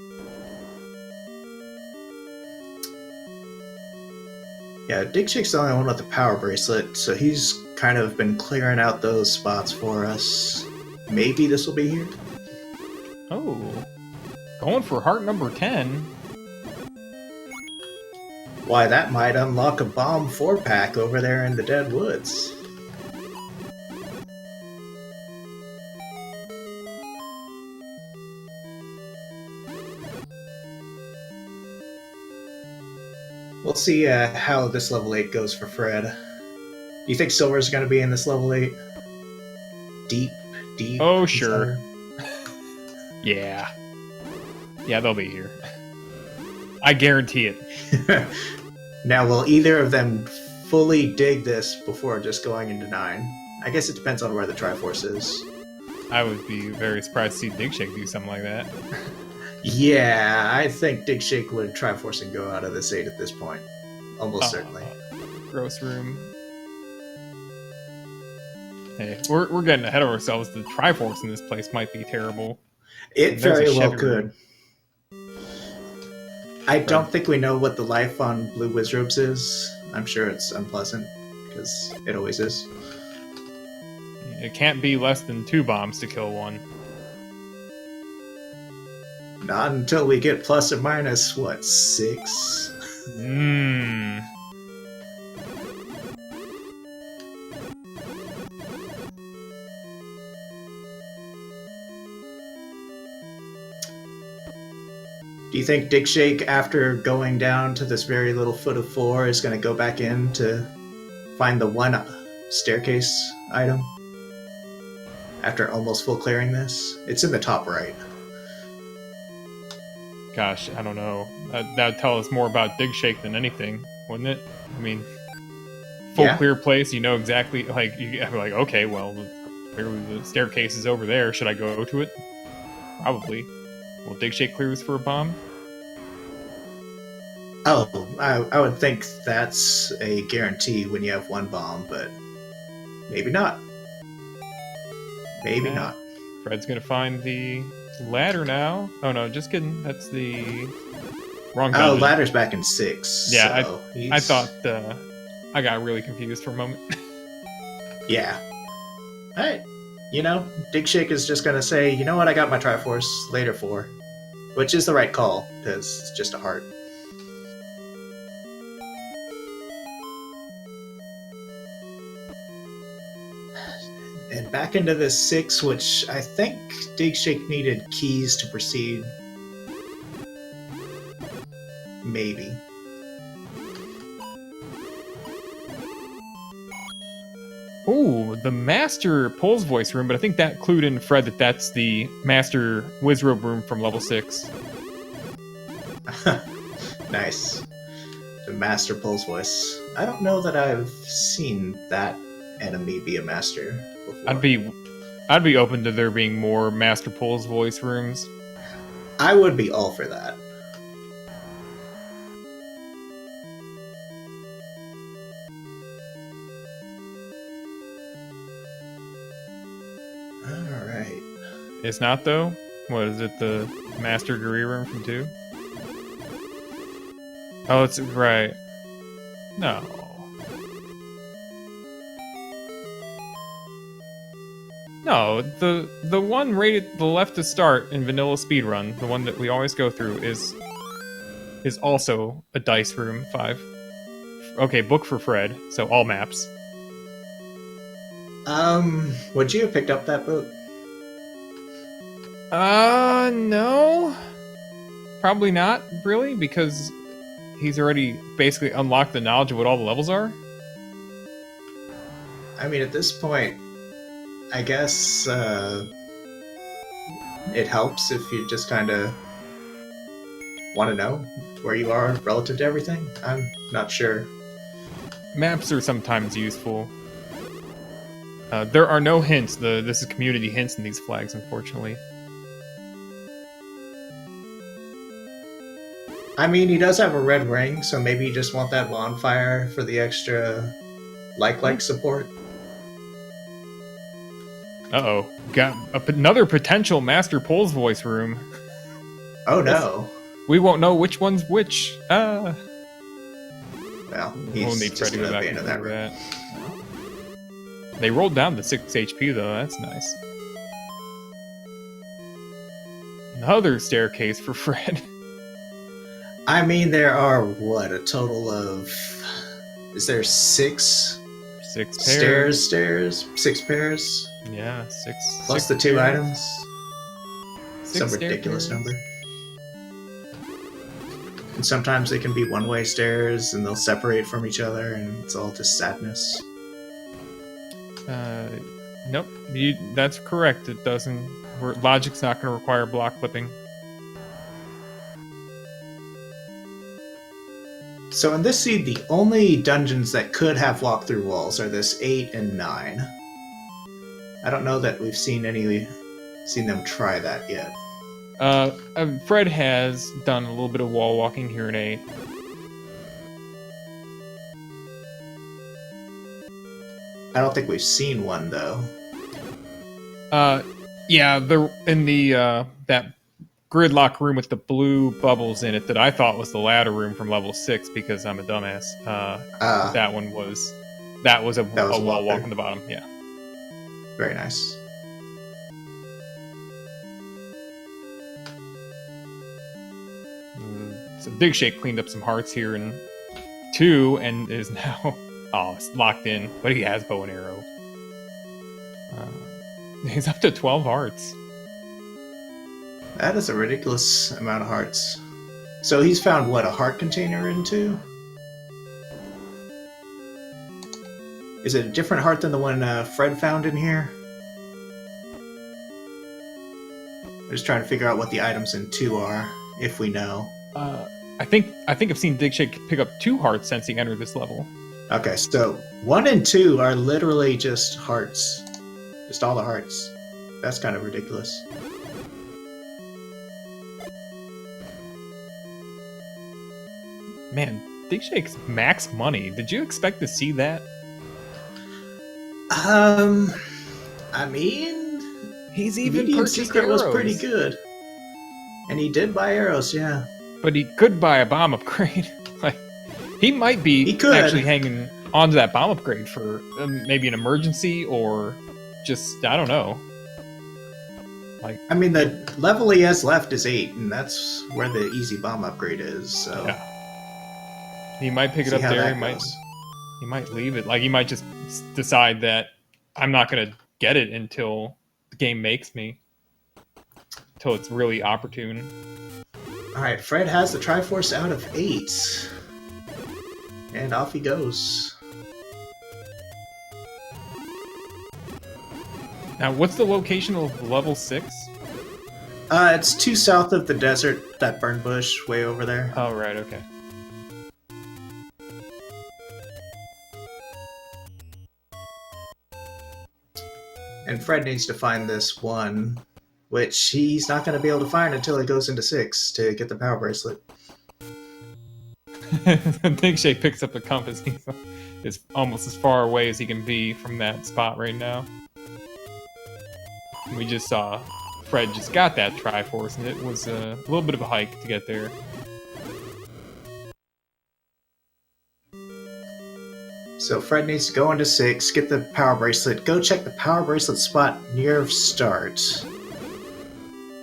Yeah, Digshake's the only one with the power bracelet, so he's kind of been clearing out those spots for us. Maybe this will be here. Oh, going for heart number 10. Why, that might unlock a bomb 4-pack over there in the Dead Woods. We'll see how this level 8 goes for Fred. Do you think Silver's going to be in this level 8? Deep? Oh, sure. Yeah. Yeah, they'll be here. I guarantee it. Now, will either of them fully dig this before just going into 9? I guess it depends on where the Triforce is. I would be very surprised to see Digshake do something like that. Yeah, I think Digshake would Triforce and go out of this 8 at this point. Almost certainly. Gross room. Hey, we're getting ahead of ourselves. The Triforce in this place might be terrible. It very well could. I don't think we know what the life on Blue Wizrobes is. I'm sure it's unpleasant, because it always is. It can't be less than 2 bombs to kill one. Not until we get plus or minus, what, 6? Mmm. Do you think Digshake, after going down to this very little foot of 4, is going to go back in to find the one staircase item? After almost full clearing this? It's in the top right. Gosh, I don't know. That'd tell us more about Digshake than anything, wouldn't it? I mean, full clear place, you know exactly, like, you're like, okay, well, clearly the staircase is over there. Should I go to it? Probably. Will Digshake clear this for a bomb? Oh, I would think that's a guarantee when you have one bomb, but maybe not. Maybe not. Fred's gonna find the ladder now. Oh no, just kidding. That's the wrong dungeon. Oh, ladder's back in 6. Yeah, so I thought I got really confused for a moment. Yeah. Alright. You know, Digshake is just gonna say, you know what, I got my Triforce later for. Which is the right call, because it's just a heart. And back into this 6, which I think Digshake needed keys to proceed. Maybe. Ooh, the Master Pulse Voice room, but I think that clued in Fred that that's the Master Wizrobe room from level 6. Nice. The Master Pulse Voice. I don't know that I've seen that enemy be a master before. I'd be open to there being more Master Pulse Voice rooms. I would be all for that. Alright. It's not, though? What, is it the Master Guri room from 2? Oh, it's right. No. No, the one right at the left to start in vanilla speedrun, the one that we always go through, is also a dice room 5. Okay, book for Fred, so all maps. Would you have picked up that book? No. Probably not, really, because he's already basically unlocked the knowledge of what all the levels are. I mean, at this point, I guess, it helps if you just kind of want to know where you are relative to everything. I'm not sure. Maps are sometimes useful. There are no hints. This is community hints in these flags, unfortunately. I mean, he does have a red ring, so maybe you just want that bonfire for the extra like support. Uh-oh. Got another potential Master Pulse Voice room. Oh no. We won't know which one's which. Well, he's we'll need Fred just to go gonna back be and into that do room. that. They rolled down to 6 HP, though. That's nice. Another staircase for Fred. I mean, there are, what, a total of... Is there 6? 6 pairs. Stairs? 6 pairs? Yeah, 6. Plus 6 the 2 pairs. items? 6 Some stair ridiculous pairs. number. And sometimes they can be one-way stairs, and they'll separate from each other, and it's all just sadness. Nope. That's correct. It doesn't... Logic's not going to require block clipping. So in this seed, the only dungeons that could have walk-through walls are this 8 and 9. I don't know that we've seen them try that yet. Fred has done a little bit of wall walking here in 8. I don't think we've seen one, though. Yeah, in the that gridlock room with the blue bubbles in it that I thought was the ladder room from level 6 because I'm a dumbass. That was a wall walk on the bottom. Yeah. Very nice. So digshake cleaned up some hearts here in 2 and is now it's locked in, but he has bow and arrow. He's up to 12 hearts. That is a ridiculous amount of hearts. So he's found what, a heart container in 2? Is it a different heart than the one Fred found in here? I'm just trying to figure out what the items in 2 are, if we know. I think I've seen digshake pick up 2 hearts since he entered this level. Okay, so 1 and 2 are literally just hearts. Just all the hearts. That's kind of ridiculous. Man, digshake's max money. Did you expect to see that? I mean, he's even Medium purchased Secret arrows. was pretty good. And he did buy arrows, yeah. But he could buy a bomb upgrade. Like, he might be actually hanging onto that bomb upgrade for maybe an emergency or just, I don't know. Like, I mean, the level he has left is 8, and that's where the easy bomb upgrade is, so... Yeah. He might pick it up there, he might leave it. Like, he might just decide that I'm not going to get it until the game makes me. Until it's really opportune. Alright, Fred has the Triforce out of 8. And off he goes. Now, what's the location of level 6? It's 2 south of the desert, that burn bush way over there. Oh, right, okay. And Fred needs to find this one, which he's not going to be able to find until he goes into 6 to get the power bracelet. Digshake picks up the compass. He's almost as far away as he can be from that spot right now. We just saw Fred just got that Triforce, and it was a little bit of a hike to get there. So Fred needs to go into 6, get the power bracelet, go check the power bracelet spot near start.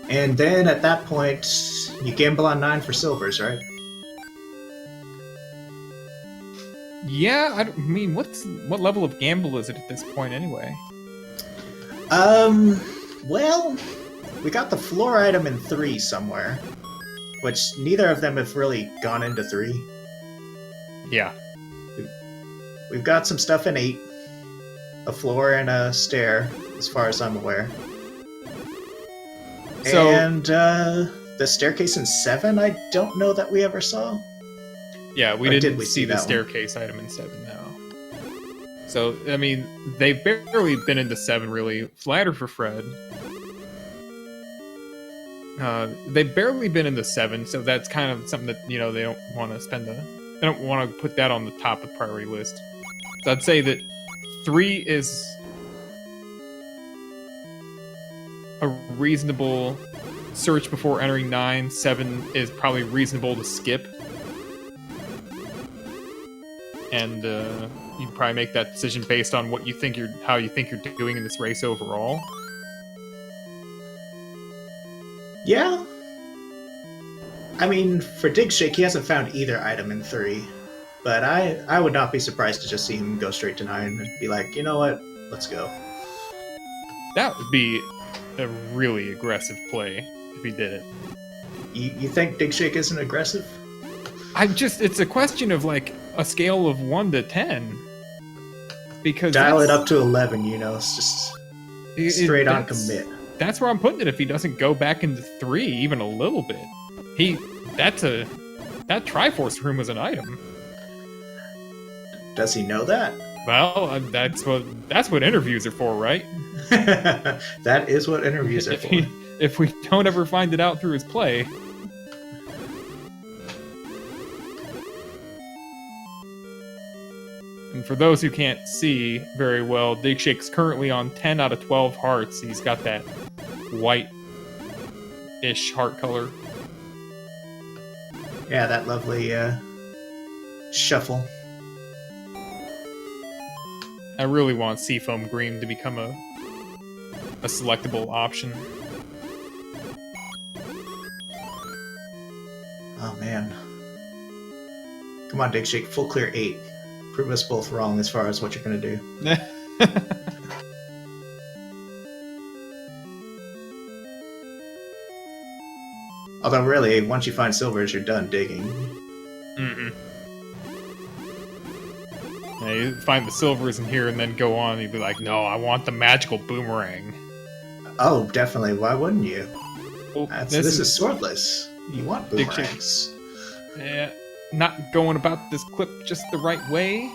And then at that point, you gamble on 9 for silvers, right? Yeah, I mean, what level of gamble is it at this point anyway? Well, we got the floor item in 3 somewhere, which neither of them have really gone into 3. Yeah. We've got some stuff in 8, a floor and a stair, as far as I'm aware. So, and the staircase in 7, I don't know that we ever saw. Yeah, we didn't see the staircase item in 7 now. So, I mean, they've barely been into 7, really. Flatter for Fred. They've barely been into 7, so that's kind of something that, you know, they don't want to they don't want to put that on the top of the priority list. So I'd say that 3 is a reasonable search before entering 9. 7 is probably reasonable to skip. And you probably make that decision based on what you think how you think you're doing in this race overall. Yeah. I mean, for Digshake, he hasn't found either item in 3. But I would not be surprised to just see him go straight to 9 and be like, you know what, let's go. That would be a really aggressive play if he did it. You think Digshake isn't aggressive? It's a question of like a scale of 1 to 10. Because dial it up to 11, you know, it's just straight on commit. That's where I'm putting it if he doesn't go back into 3 even a little bit. That Triforce room was an item. Does he know that? Well, that's what interviews are for, right? That is what interviews are for. If we don't ever find it out through his play. And for those who can't see very well, Digshake's currently on 10 out of 12 hearts. He's got that white ish heart color. Yeah, that lovely shuffle. I really want Seafoam Green to become a selectable option. Oh man. Come on, Digshake, full clear 8. Prove us both wrong as far as what you're gonna do. Although really, once you find silvers, you're done digging. Yeah, you find the silvers in here and then go on and you'd be like, no, I want the magical boomerang. Oh, definitely. Why wouldn't you? Well, This is swordless. You want boomerangs. Yeah, not going about this clip just the right way.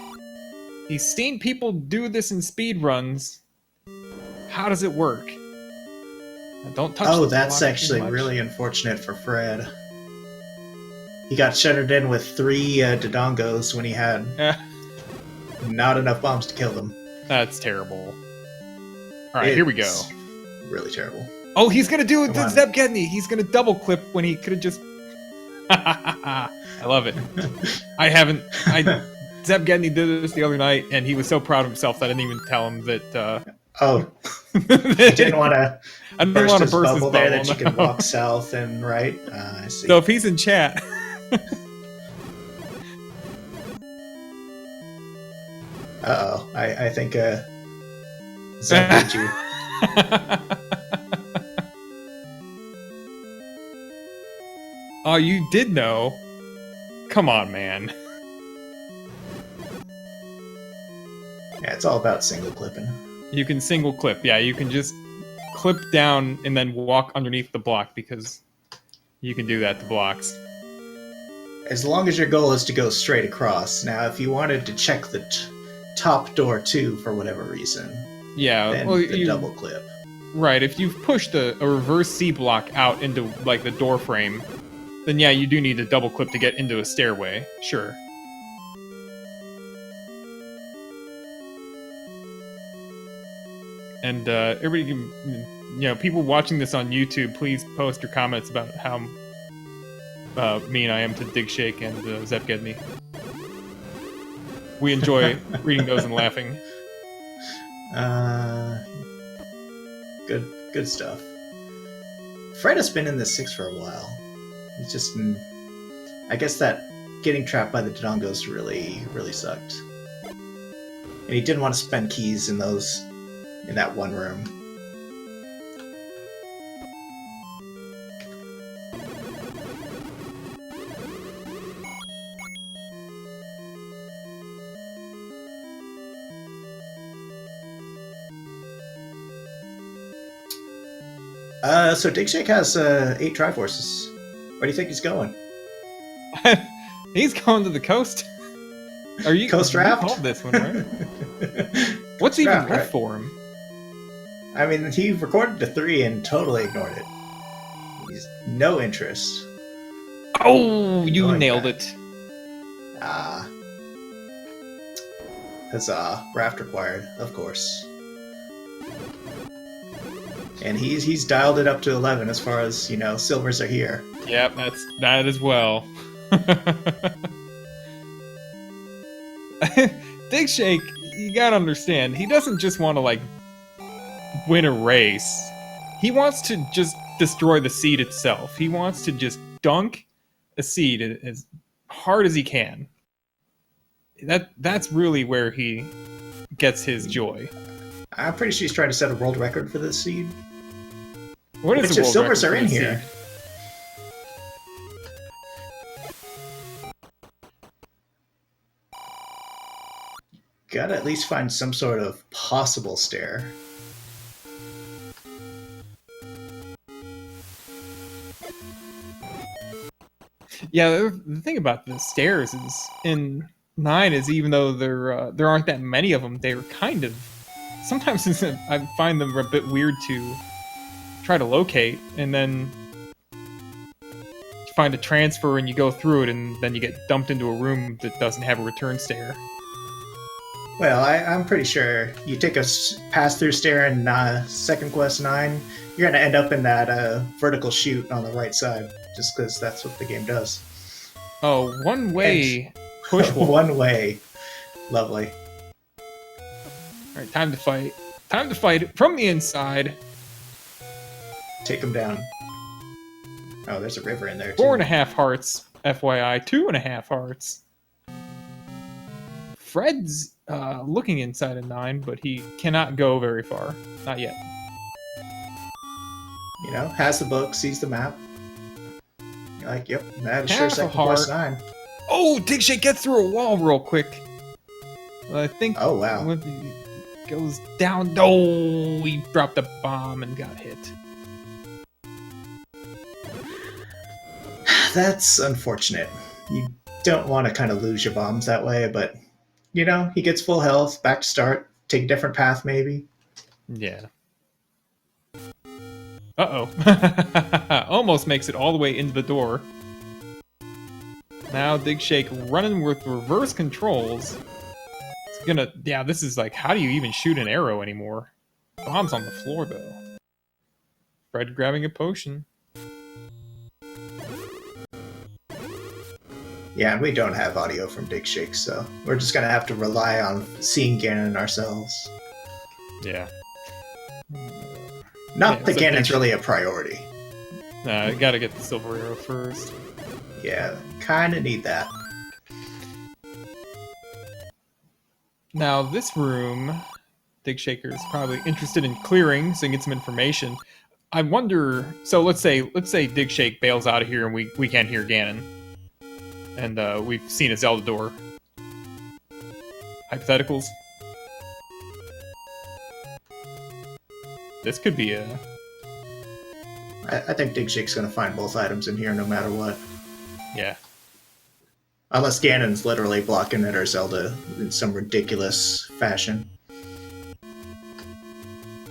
He's seen people do this in speed runs. How does it work? Now, don't touch. Oh, this that's block actually too much. really unfortunate for Fred. He got shuttered in with 3 Dodongos when he had not enough bombs to kill them. That's terrible. All right, here we go. It's really terrible. Oh, he's gonna do it to Come on. Zebgedny. He's gonna double clip when he could have just. I love it. Zebgedny did this the other night, and he was so proud of himself that I didn't even tell him that. Oh, you didn't want to I didn't burst want to his burst his bubble bubble. there that you can no. walk south and right. I see. So if he's in chat. Uh-oh. I think Zeb beat you. Oh, you did know? Come on, man. Yeah, it's all about single clipping. You can single clip. Yeah, you can just clip down and then walk underneath the block because you can do that to blocks. As long as your goal is to go straight across. Now, if you wanted to check the top door too for whatever reason, Yeah, then well, the double clip. Right, if you've pushed a reverse C block out into like the door frame, then yeah, you do need a double clip to get into a stairway. Sure. And everybody can, people watching this on YouTube, please post your comments about how mean I am to Digshake and Zebgedny. We enjoy reading those and laughing. Good stuff. Fred has been in the 6 for a while. He's just, I guess that getting trapped by the Dodongos really sucked. And he didn't want to spend keys in that one room. So Digshake has 8 Triforces. Where do you think he's going? He's going to the coast. Are you Coast you Raft? called this one, right? What's even Raft, left right? for him? I mean, he recorded to 3 and totally ignored it. He's no interest. Oh, you Going nailed back. it. Huzzah. Raft required, of course. And he's dialed it up to 11 as far as, silvers are here. Yep, that as well. Digshake, you gotta understand, he doesn't just want to, win a race. He wants to just destroy the seed itself. He wants to just dunk a seed as hard as he can. That's really where he gets his joy. I'm pretty sure he's trying to set a world record for this seed. What is Which the if world silvers record are for in this here. seed? Gotta at least find some sort of possible stair. Yeah, the thing about the stairs is in 9 is even though there aren't that many of them, they're kind of sometimes I find them a bit weird to try to locate, and then you find a transfer and you go through it, and then you get dumped into a room that doesn't have a return stair. Well, I'm pretty sure you take a pass-through stair in Second Quest 9, you're going to end up in that vertical chute on the right side, just because that's what the game does. Oh, one And way push wall. one way. Lovely. All right, time to fight. Time to fight from the inside. Take him down. Oh, there's a river in there, too. 4.5 hearts, FYI. 2.5 hearts. Fred's looking inside a 9, but he cannot go very far. Not yet. You know, has the book, sees the map. You're like, yep, that is sure Half a Second heart. Quest 9. Oh, digshake gets through a wall real quick. I think. Oh, wow. When he goes down. Oh, he dropped a bomb and got hit. That's unfortunate. You don't want to kind of lose your bombs that way, but, you know, he gets full health, back to start, take a different path maybe. Yeah. Uh-oh. Almost makes it all the way into the door. Now digshake running with reverse controls. It's gonna... Yeah, this is like, how do you even shoot an arrow anymore? Bomb's on the floor, though. Fred grabbing a potion. Yeah, and we don't have audio from digshake, so we're just going to have to rely on seeing Ganon ourselves. Yeah. Not Yeah, that so Ganon's really a priority. Nah, gotta get the silver arrow first. Yeah, kind of need that. Now, this room, Digshaker is probably interested in clearing so he can get some information. I wonder... So let's say Digshake bails out of here and we can't hear Ganon. And we've seen a Zelda door. Hypotheticals. This could be a... I think Digshake's going to find both items in here no matter what. Yeah. Unless Ganon's literally blocking it or Zelda in some ridiculous fashion.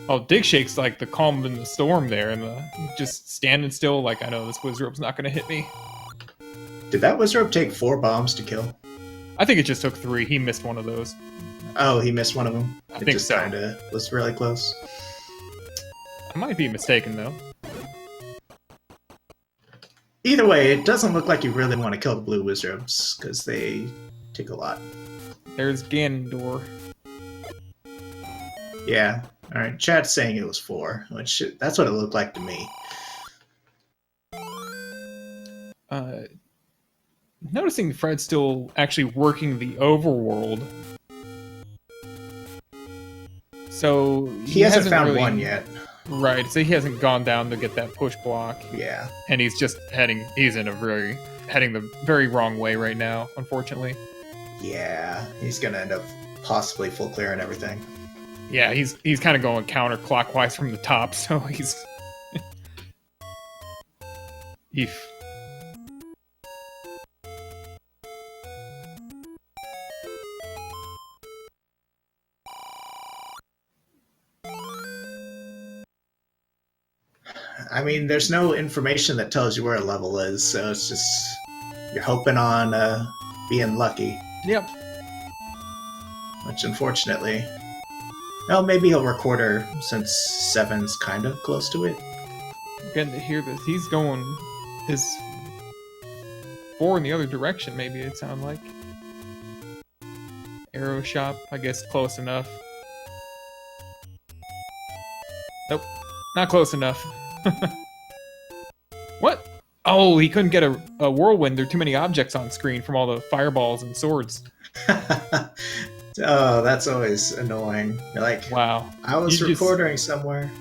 Oh, Digshake's like the calm in the storm there, and just standing still like, I know this Wizrobe's not going to hit me. Did that Wizrobe take 4 bombs to kill? I think it just took 3. He missed one of those. Oh, he missed one of them? I It think just so. kinda was really close. I might be mistaken, though. Either way, it doesn't look like you really want to kill the blue Wizrobes, because they take a lot. There's Ganondorf. Yeah. Alright, chat's saying it was 4, which that's what it looked like to me. Noticing Fred's still actually working the overworld. So He hasn't found really, one yet. Right, so he hasn't gone down to get that push block. Yeah. And he's just heading the very wrong way right now, unfortunately. Yeah, he's gonna end up possibly full clearing everything. Yeah, he's kind of going counterclockwise from the top, so he's... Eef. I mean, there's no information that tells you where a level is, so it's just you're hoping on being lucky. Yep. Which, unfortunately, well, maybe he'll record her since 7's kind of close to it. Getting to hear this. He's going... Is 4 in the other direction, maybe it sound like. Arrow shop, I guess close enough. Nope. Not close enough. What? Oh, he couldn't get a whirlwind. There are too many objects on screen from all the fireballs and swords. Oh, that's always annoying. You're like, Wow. I was You just- recording somewhere.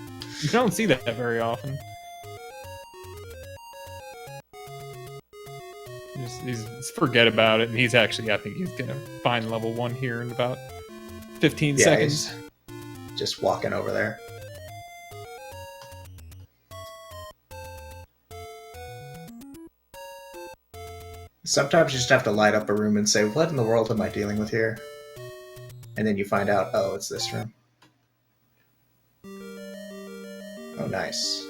You don't see that very often. Just forget about it. And he's actually, I think he's going to find level 1 here in about 15 Yeah, seconds. he's just walking over there. Sometimes you just have to light up a room and say, what in the world am I dealing with here? And then you find out, oh, it's this room. Oh, nice.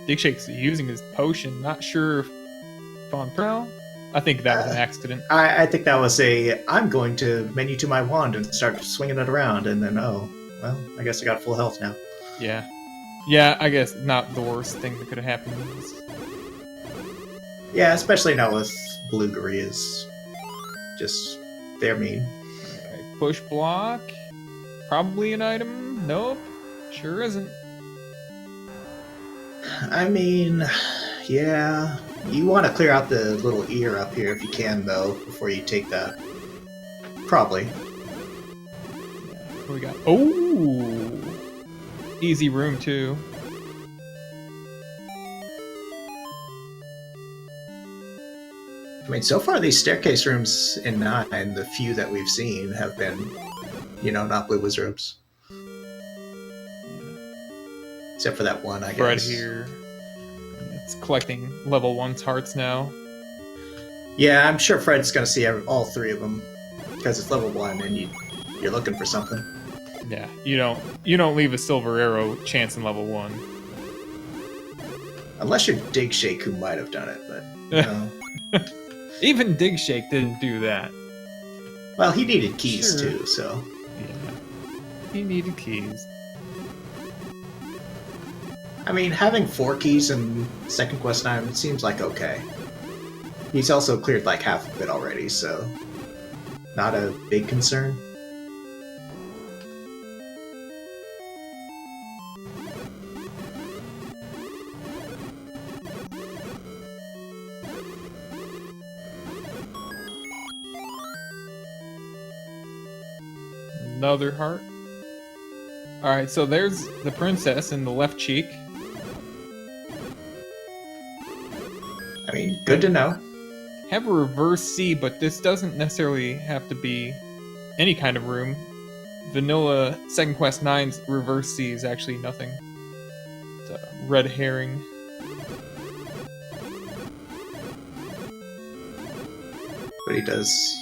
Digshake's using his potion. Not sure if on Pearl. I think that was an accident. I think that was I'm going to menu to my wand and start swinging it around, and then, oh, well, I guess I got full health now. Yeah. Yeah, I guess not the worst thing that could have happened. Yeah, especially now with Blue Gurias. Just, they're mean. Alright, push block. Probably an item. Nope. Sure isn't. I mean, yeah. You want to clear out the little ear up here if you can, though, before you take that. Probably. What do we got? Oh! Easy room, too. I mean, so far these staircase rooms in 9, the few that we've seen, have been, not blue wizards. Except for that one, I guess. Fred here. It's collecting level 1's hearts now. Yeah, I'm sure Fred's going to see all 3 of them. Because it's level 1 and you're looking for something. Yeah, you don't leave a silver arrow chance in level 1. Unless you're Digshake, who might have done it, but Even Digshake didn't do that. Well, he needed keys Sure. too, so. Yeah. He needed keys. I mean, having 4 keys in second quest 9 seems like okay. He's also cleared like half of it already, so not a big concern. Another heart. Alright, so there's the princess in the left cheek. I mean, good to know. Have a reverse C, but this doesn't necessarily have to be any kind of room. Vanilla Second Quest 9's reverse C is actually nothing. It's a red herring. But he does,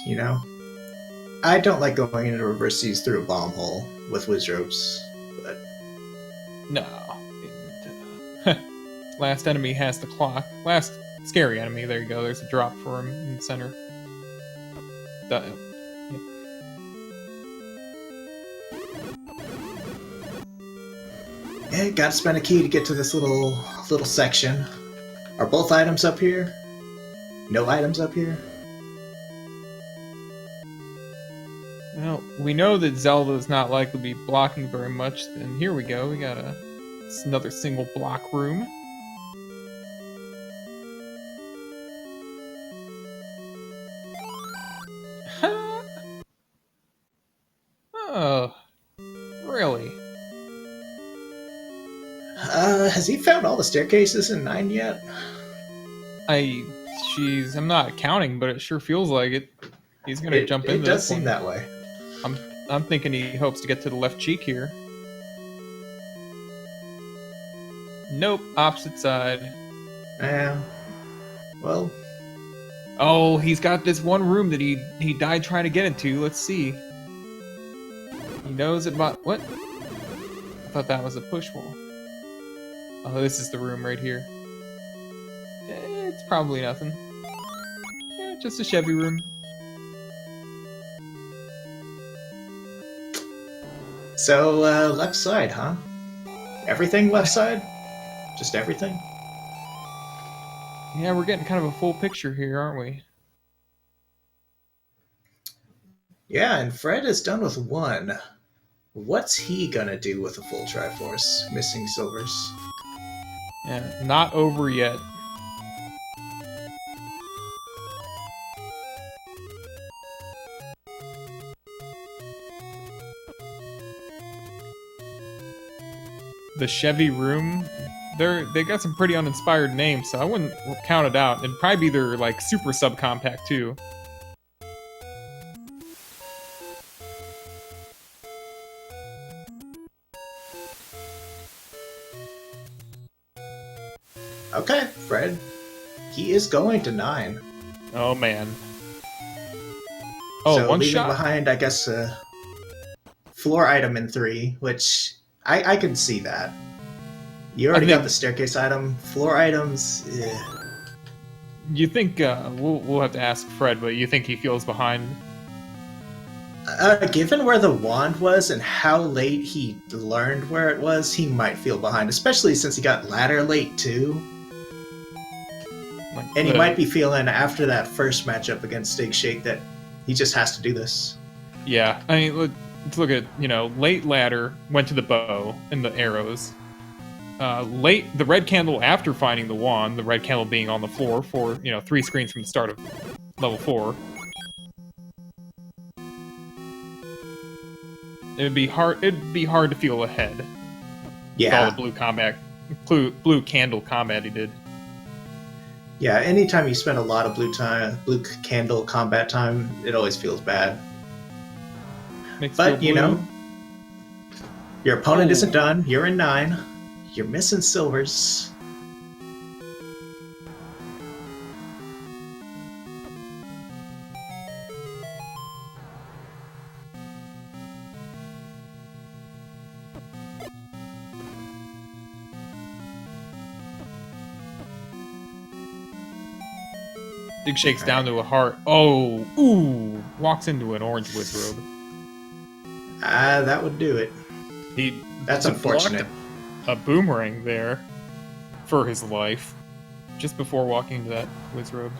I don't like going into reverse C's through a bomb hole with Wizropes, but No. Last enemy has the clock. Last scary enemy, there you go. There's a drop for him in the center. Yep. yeah, gotta spend a key to get to this little section. Are both items up here? No items up here? Well, we know that Zelda is not likely to be blocking very much, and here we go. We got it's another single block room. Oh, really? Has he found all the staircases in 9 yet? I'm not counting, but it sure feels like it. He's gonna jump into it does this seem one. that way. I'm thinking he hopes to get to the left cheek here. Nope, opposite side. Yeah. Well, Oh, he's got this one room that he died trying to get into. Let's see. He knows about what? I thought that was a push wall. Oh, this is the room right here. It's probably nothing. Yeah, just a Chevy room. so left side, huh? Everything left side? Just everything? Yeah, we're getting kind of a full picture here, aren't we? Yeah, and Fred is done with 1. What's he gonna do with a full Triforce? Missing silvers. Yeah, not over yet. The Chevy room, they got some pretty uninspired names, so I wouldn't count it out. It'd probably be their like super subcompact too. Okay, Fred. He is going to 9. Oh man. Oh, so one leaving shot. behind, I guess, a floor item in 3, which I can see that. You already got the staircase item. Floor items, You think we'll have to ask Fred, but you think he feels behind? Given where the wand was and how late he learned where it was, he might feel behind, especially since he got ladder late too. Like And he might be feeling after that first matchup against Digshake that he just has to do this. Yeah, I mean, let's look at, late ladder went to the bow and the arrows. Late, the red candle after finding the wand, the red candle being on the floor for, 3 screens from the start of level 4. It'd be hard to feel ahead. Yeah. With all the blue candle combat he did. Yeah, anytime you spend a lot of blue candle combat time, it always feels bad. But, your opponent isn't done. You're in 9. You're missing silvers. Digshake's down to a heart. Oh, ooh! Walks into an orange wizrobe. That would do it. That's unfortunate. A boomerang there for his life, just before walking to that wizrobe.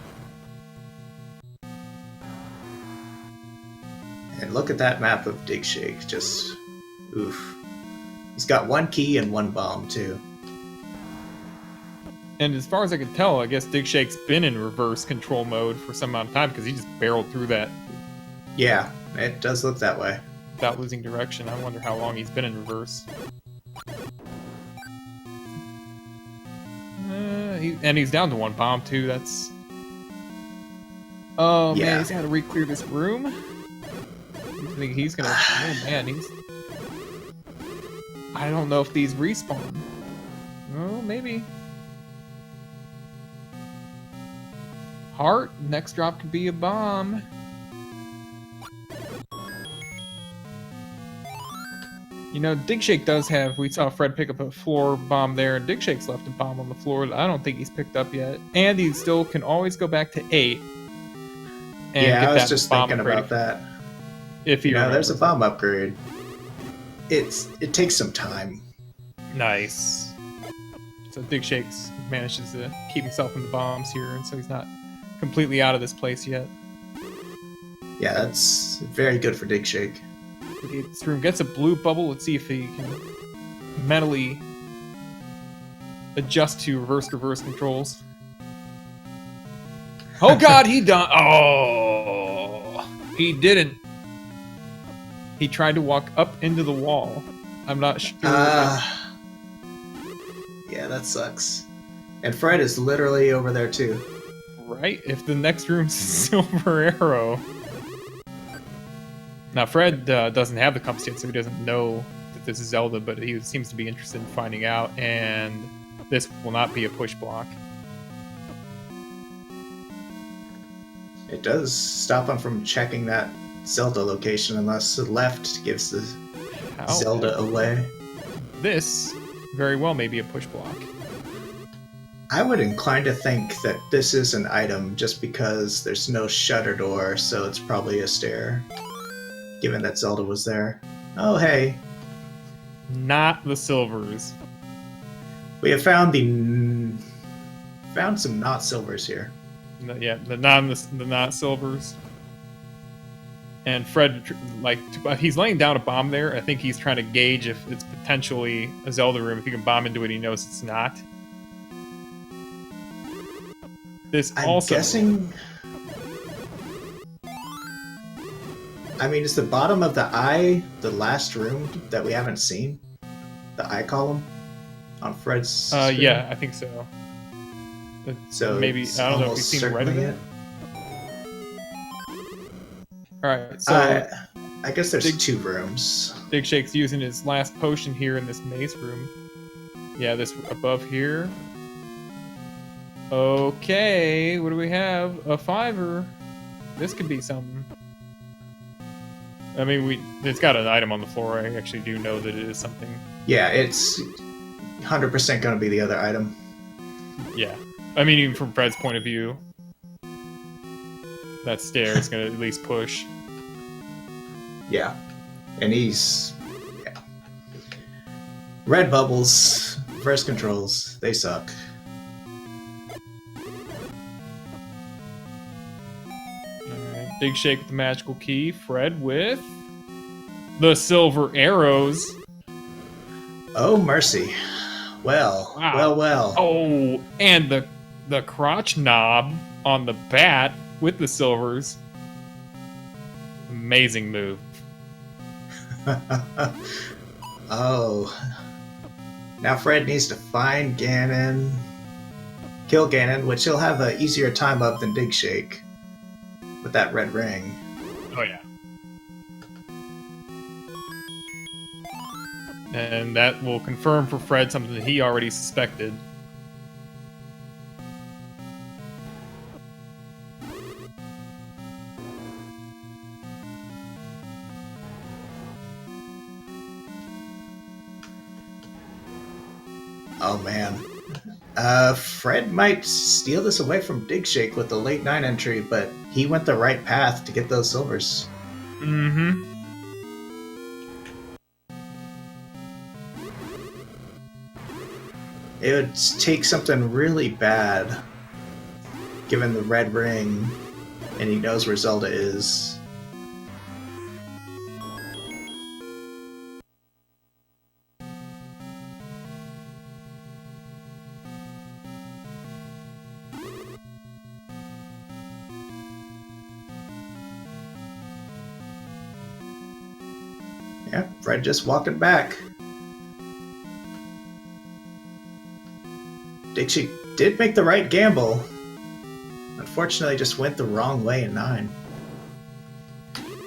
And look at that map of Digshake. Just, oof. He's got 1 key and 1 bomb too. And as far as I can tell, I guess Digshake's been in reverse control mode for some amount of time because he just barreled through that. Yeah, it does look that way. Without losing direction. I wonder how long he's been in reverse. And he's down to 1 bomb too. That's. Oh yeah. Man, he's got to re-clear this room. I think he's gonna. Oh man, he's. I don't know if these respawn. Oh, maybe. Heart. Next drop could be a bomb. Digshake does have. We saw Fred pick up a floor bomb there. Digshake's left a bomb on the floor that I don't think he's picked up yet. And he still can always go back to 8. And yeah, get I was that just bomb thinking upgrade about that. If you there's a bomb upgrade. It takes some time. Nice. So Digshake manages to keep himself in the bombs here, and so he's not completely out of this place yet. Yeah, that's very good for Digshake. This room gets a blue bubble. Let's see if he can mentally adjust to reverse controls. Oh god, he done. Oh, he didn't. He tried to walk up into the wall. I'm not sure. Yeah, that sucks. And Fred is literally over there too. Right? If the next room's Silver Arrow. Now, Fred doesn't have the compass yet, so he doesn't know that this is Zelda, but he seems to be interested in finding out, and this will not be a push block. It does stop him from checking that Zelda location unless the left gives the Zelda away. This very well may be a push block. I would incline to think that this is an item just because there's no shutter door, so it's probably a stair. Given that Zelda was there. Oh, hey. Not the silvers. We have found some not silvers here. Yeah, the not silvers. And Fred, he's laying down a bomb there. I think he's trying to gauge if it's potentially a Zelda room. If he can bomb into it, he knows it's not. I'm guessing. I mean, is the bottom of the eye the last room that we haven't seen? The eye column on Fred's screen? Yeah, I think so. So maybe I don't know if you've seen the right of it. All right, so I guess there's 2 rooms. Digshake's using his last potion here in this maze room. Yeah, this above here. Okay, what do we have? A 5er. This could be something. I mean, it's got an item on the floor. I actually do know that it is something. Yeah, it's 100% going to be the other item. Yeah. I mean, even from Fred's point of view, that stair is going to at least push. Yeah. And he's... Yeah. Red bubbles, reverse controls, they suck. Alright, Digshake with the magical key. Fred with the silver arrows. Oh, mercy. Well, Wow. well. Oh, and the crotch knob on the bat with the silvers. Amazing move. Oh. Now Fred needs to find Ganon, kill Ganon, which he'll have an easier time of than Digshake with that red ring. Oh, yeah. And that will confirm for Fred something that he already suspected. Oh man. Fred might steal this away from Digshake with the late 9 entry, but he went the right path to get those silvers. Mm-hmm. It would take something really bad, given the red ring, and he knows where Zelda is. Yeah, Fred just walking back. Dixie did make the right gamble. Unfortunately, just went the wrong way in 9.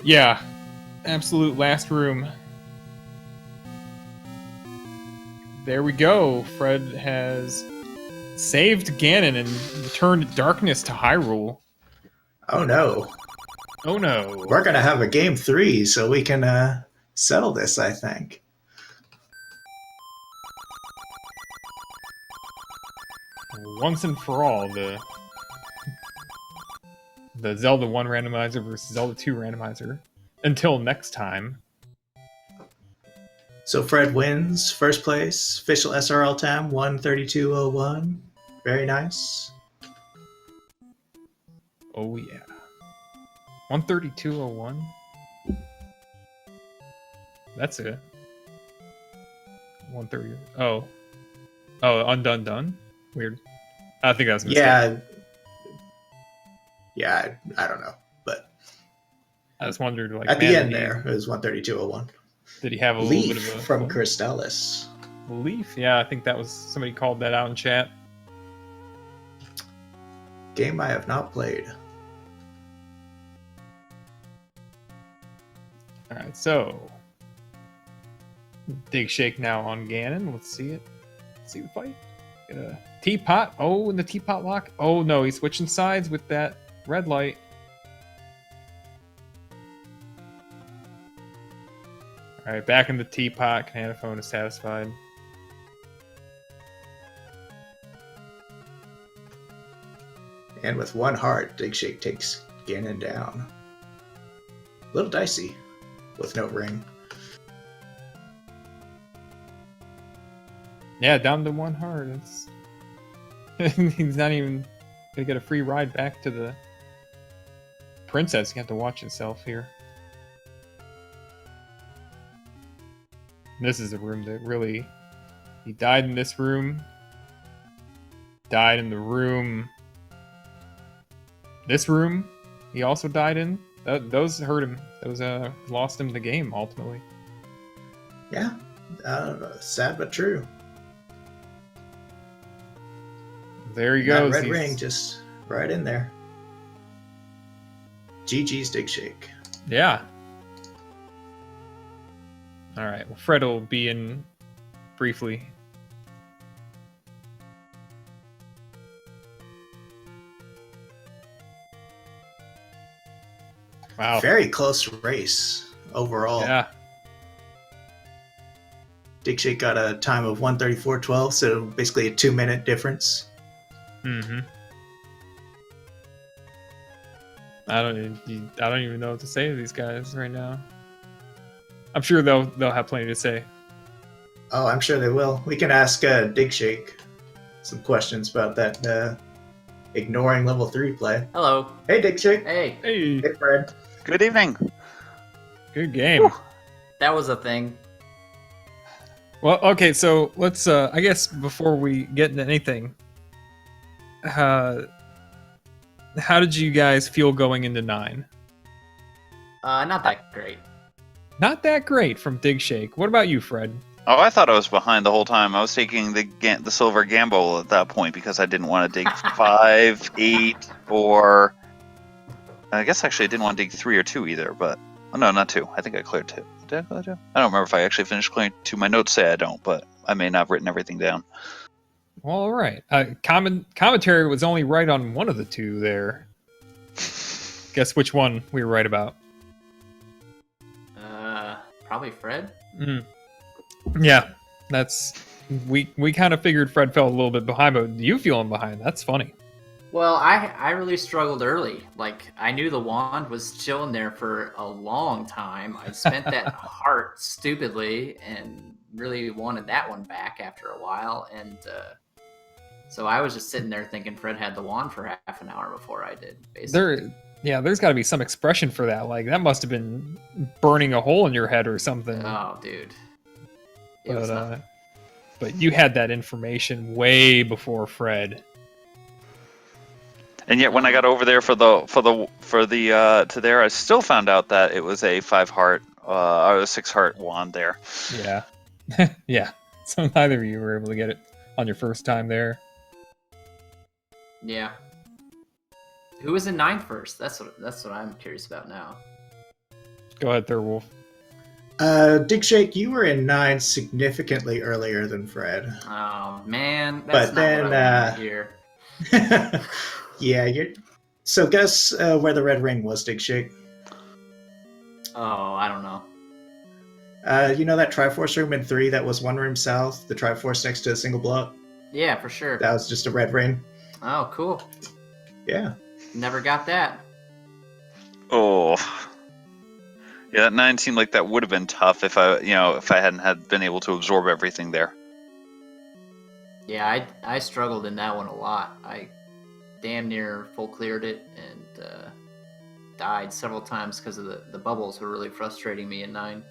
Yeah. Absolute last room. There we go. Fred has saved Ganon and returned darkness to Hyrule. Oh no. Oh no. We're gonna have a game 3, so we can settle this, I think. Once and for all, the Zelda 1 randomizer versus Zelda 2 randomizer. Until next time. So Fred wins, first place, official SRL time, 132.01. Very nice. Oh yeah. 132.01? That's it. 130. Oh. Oh, undone done? Weird. I think that was a mistake. Yeah, I don't know. But I just wondered, like, at man, the end there, it was 132.01. Did he have a Leaf little bit of a from Crystallis. Leaf? Yeah, I think that was somebody called that out in chat. Game I have not played. Alright, so Digshake now on Ganon. Let's see it. Let's see the fight. Get a teapot. Oh, and the teapot lock. Oh no, he's switching sides with that red light. Alright, back in the teapot. Canophone is satisfied. And with one heart, Digshake takes Ganon down. A little dicey with no ring. Yeah, down to one heart. It's he's not even gonna get a free ride back to the princess. You have to watch himself here. This is a room that really... He died in this room. Died in the room. This room, he also died in. Those hurt him. Those lost him the game, ultimately. Yeah, sad but true. There he goes. That red ring just right in there. GG's Digshake. Yeah. Alright, well, Fred will be in briefly. Wow. Very close race overall. Yeah. Digshake got a time of 1:34.12, so basically a 2-minute difference. Mm-hmm. I don't even know what to say to these guys right now. I'm sure they'll have plenty to say. Oh, I'm sure they will. We can ask Digshake some questions about that ignoring level 3 play. Hello. Hey, Digshake. Hey, Hey, Hey, Fred. Good evening. good game. that was a thing. Well, okay, so let's. I guess before we get into anything, how did you guys feel going into 9? Not that great. Not that great from Digshake. What about you, Fred? Oh, I thought I was behind the whole time. I was taking the silver gamble at that point because I didn't want to dig 5, 8, or I guess actually I didn't want to dig 3 or 2 either. But oh, no, not 2. I think I cleared 2. Did I clear 2? I don't remember if I actually finished clearing 2. My notes say I don't, but I may not have written everything down. Well, all right. Commentary was only right on one of the 2 there. Guess which one we were right about. Probably Fred. Yeah, that's we kind of figured Fred fell a little bit behind, but you feeling behind? That's funny. Well, I really struggled early. Like, I knew the wand was chilling there for a long time. I spent that heart stupidly and really wanted that one back after a while. And so I was just sitting there thinking Fred had the wand for half an hour before I did, basically. There's got to be some expression for that. Like, that must have been burning a hole in your head or something. Oh, dude. It was nothing. But you had that information way before Fred. And yet, when I got over there for the to there, I still found out that it was a 5 heart, or a 6 heart wand there. Yeah, yeah. So neither of you were able to get it on your first time there. Yeah. Who was in 9 first? That's what I'm curious about now. Go ahead, Thirwolf. Digshake, you were in 9 significantly earlier than Fred. Oh man, But that's not then, what I wanted to hear. Yeah, so guess where the red ring was, Digshake. Oh, I don't know. You know that Triforce room in 3 that was one room south? The Triforce next to a single block? Yeah, for sure. That was just a red ring. Oh, cool. Yeah. Never got that. Oh, yeah, that 9 seemed like that would have been tough if I hadn't been able to absorb everything there. Yeah, I struggled in that one a lot. I damn near full cleared it and died several times because of the bubbles were really frustrating me in 9.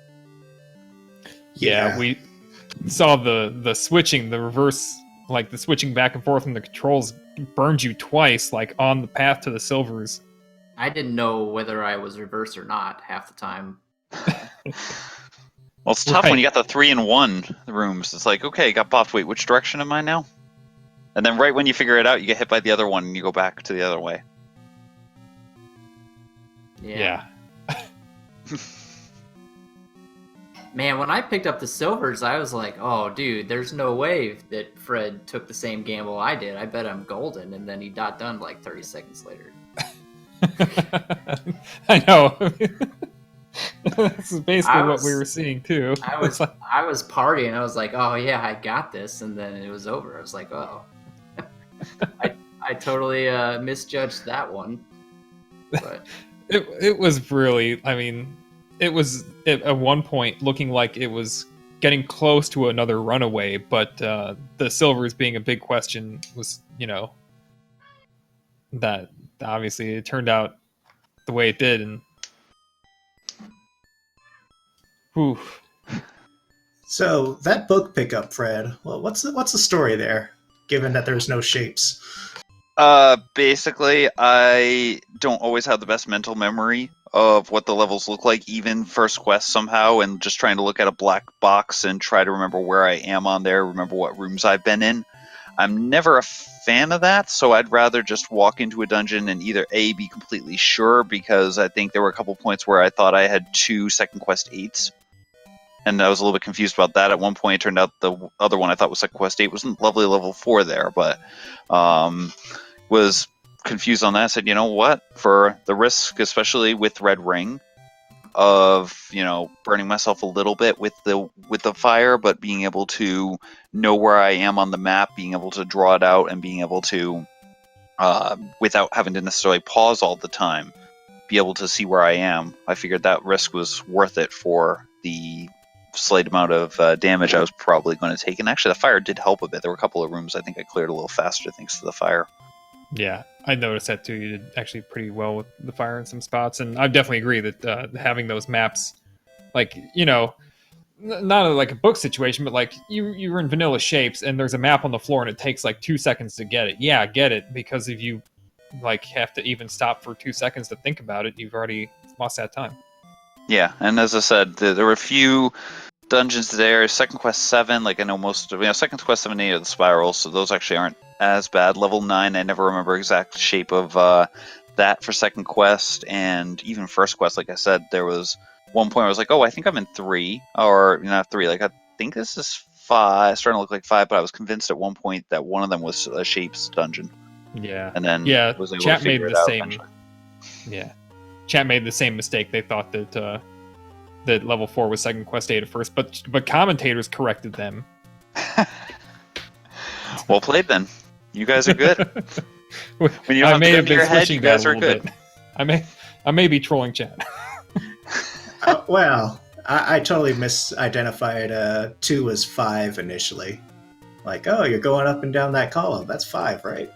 Yeah, we saw the switching, the reverse, like the switching back and forth in the controls burned you twice, like on the path to the silvers. I didn't know whether I was reverse or not half the time. Well, it's tough when you got the 3 and 1 rooms. It's like, okay, got buffed. Wait, which direction am I now? And then right when you figure it out, you get hit by the other one and you go back to the other way. Yeah. Man, when I picked up the silvers, I was like, oh, dude, there's no way that Fred took the same gamble I did. I bet I'm golden. And then he got done like 30 seconds later. I know. This is basically what we were seeing too. I was partying. I was like, oh yeah, I got this, and then it was over. I was like, oh, I totally misjudged that one. But it was really, I mean, it was at one point looking like it was getting close to another runaway, but the silvers being a big question was, that obviously it turned out the way it did, and whew. So that book pickup, Fred. Well, what's the story there? Given that there's no shapes. Basically, I don't always have the best mental memory of what the levels look like, even first quest somehow, and just trying to look at a black box and try to remember where I am on there, remember what rooms I've been in. I'm never a fan of that, so I'd rather just walk into a dungeon and either A, be completely sure, because I think there were a couple points where I thought I had 2 second quest 8s. And I was a little bit confused about that. At one point, it turned out the other one I thought was second quest 8 wasn't lovely level 4 there, but was confused on that. I said, you know what? For the risk, especially with Red Ring, of burning myself a little bit with the fire, but being able to know where I am on the map, being able to draw it out, and being able to, without having to necessarily pause all the time, be able to see where I am, I figured that risk was worth it for the slight amount of damage I was probably going to take. And actually, the fire did help a bit. There were a couple of rooms I think I cleared a little faster thanks to the fire. Yeah, I noticed that too. You did actually pretty well with the fire in some spots, and I definitely agree that having those maps, like, you know, not like a book situation, but like you're in vanilla shapes and there's a map on the floor and it takes like 2 seconds to get it. Yeah, I get it, because if you like have to even stop for 2 seconds to think about it, you've already lost that time. Yeah, and as I said, there were a few dungeons there. Second Quest 7, like I know most of, Second Quest 7 and 8 are the spirals, so those actually aren't as bad. Level 9, I never remember exact shape of that for Second Quest, and even First Quest, like I said, there was one point where I was like, oh, I think I'm in 3, or not 3, like I think this is 5, it's starting to look like 5, but I was convinced at one point that one of them was a Shapes dungeon. Yeah. And then was able Chat to figure made it the out same. eventually. Yeah, Chat made the same mistake. They thought that that level 4 was Second Quest 8 at first, but commentators corrected them. Well played then. You guys are good. When you don't I have may to have gun to your been head, switching you that guys a are little good. bit. I may be trolling Chat. Well, I totally misidentified 2 as 5 initially. Like, oh, you're going up and down that column. That's 5, right?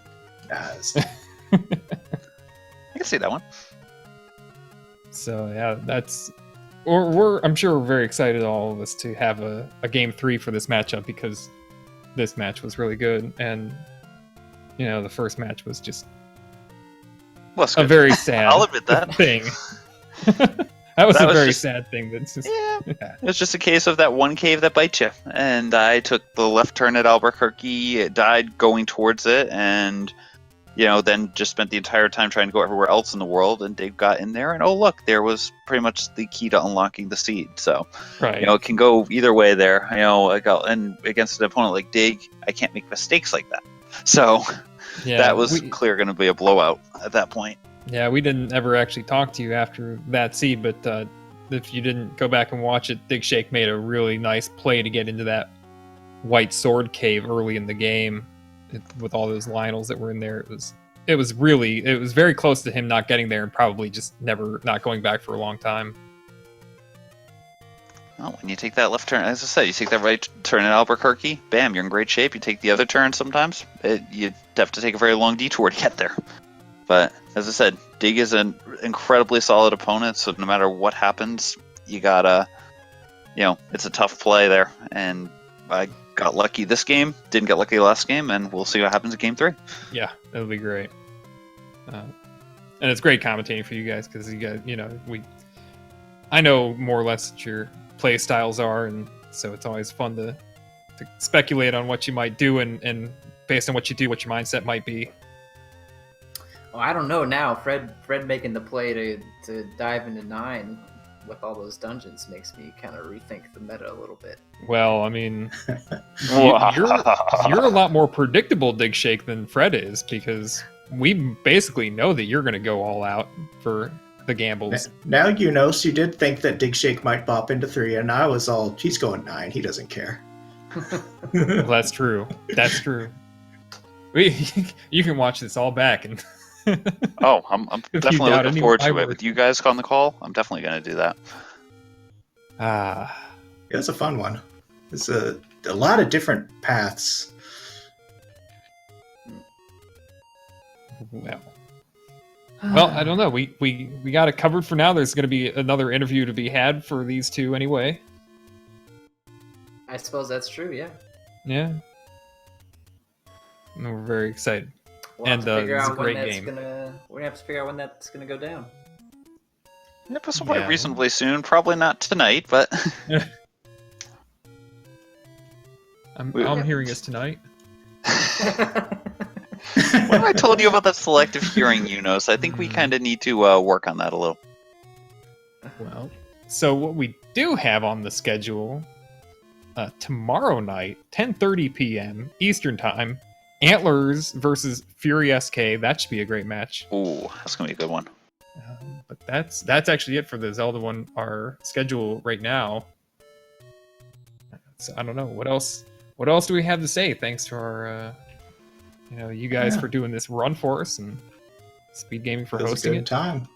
Nah, I can see that one. So yeah, that's I'm sure we're very excited, all of us, to have a game 3 for this matchup, because this match was really good, and you know, the first match was just Well, that's a good. very sad I'll admit that. thing. That was That a was very just- sad thing. That's just Yeah, it was just a case of that one cave that bites you. And I took the left turn at Albuquerque, it died going towards it, and then just spent the entire time trying to go everywhere else in the world. And Dave got in there, and oh look, there was pretty much the key to unlocking the seed. So right. it can go either way there. And against an opponent like Dig, I can't make mistakes like that. So Yeah, that was clear going to be a blowout at that point. Yeah, we didn't ever actually talk to you after that seed, but if you didn't go back and watch it, Digshake made a really nice play to get into that white sword cave early in the game with all those Lionels that were in there. It was very close to him not getting there and probably just not going back for a long time. Well, when you take that left turn, as I said, you take that right turn at Albuquerque, bam, you're in great shape. You take the other turn sometimes, you have to take a very long detour to get there. But as I said, Dig is an incredibly solid opponent, so no matter what happens, you gotta, it's a tough play there. And I got lucky this game, didn't get lucky last game, and we'll see what happens in game 3. Yeah, it'll be great. And it's great commentating for you guys, because you guys, I know more or less what your play styles are, and so it's always fun to speculate on what you might do, and based on what you do, what your mindset might be. Well, I don't know now. Fred making the play to dive into 9 with all those dungeons makes me kind of rethink the meta a little bit. Well, I mean, you're a lot more predictable, Digshake, than Fred is, because we basically know that you're going to go all out for the gambles. Now so you did think that Digshake might bop into 3, and I was all, he's going 9, he doesn't care. Well, that's true. That's true. You can watch this all back and. Oh, I'm If definitely you doubt looking any forward of my to it. work. With you guys on the call, I'm definitely going to do that. It was a fun one. It's a lot of different paths. Well, I don't know. We got it covered for now. There's going to be another interview to be had for these two anyway. I suppose that's true, yeah. Yeah. And we're very excited. We'll have to figure it's a out when great that's game. we're gonna have to figure out when that's gonna go down. Yep, this will play Yeah. reasonably soon. Probably not tonight, but I'm hearing this tonight. what have I told you about that selective hearing, so I think we kind of need to work on that a little. Well, so what we do have on the schedule tomorrow night, 10:30 p.m. Eastern Time, Antlers versus Fury SK. That should be a great match. Ooh, that's gonna be a good one. But that's actually it for the Zelda one. Our schedule right now. So I don't know what else. What else do we have to say? Thanks to our, you guys for doing this run for us, and Speed Gaming for It was a hosting good it. time.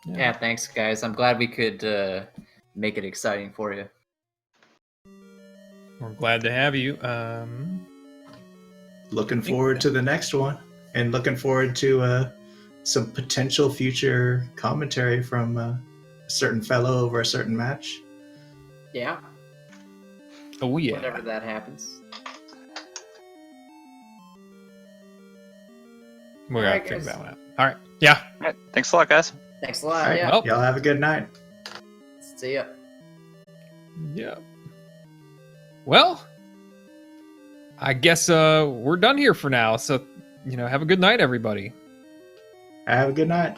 Yeah, thanks, guys. I'm glad we could make it exciting for you. We're glad to have you. Looking forward to the next one, and looking forward to some potential future commentary from a certain fellow over a certain match. Yeah. Oh yeah. Whenever that happens. We All gotta right, figure guys. that one out. All right. Yeah. All right, thanks a lot, guys. Thanks a All lot. right, Yeah. Well- y'all have a good night. See ya. Yeah. Well, I guess we're done here for now. So, have a good night, everybody. Have a good night.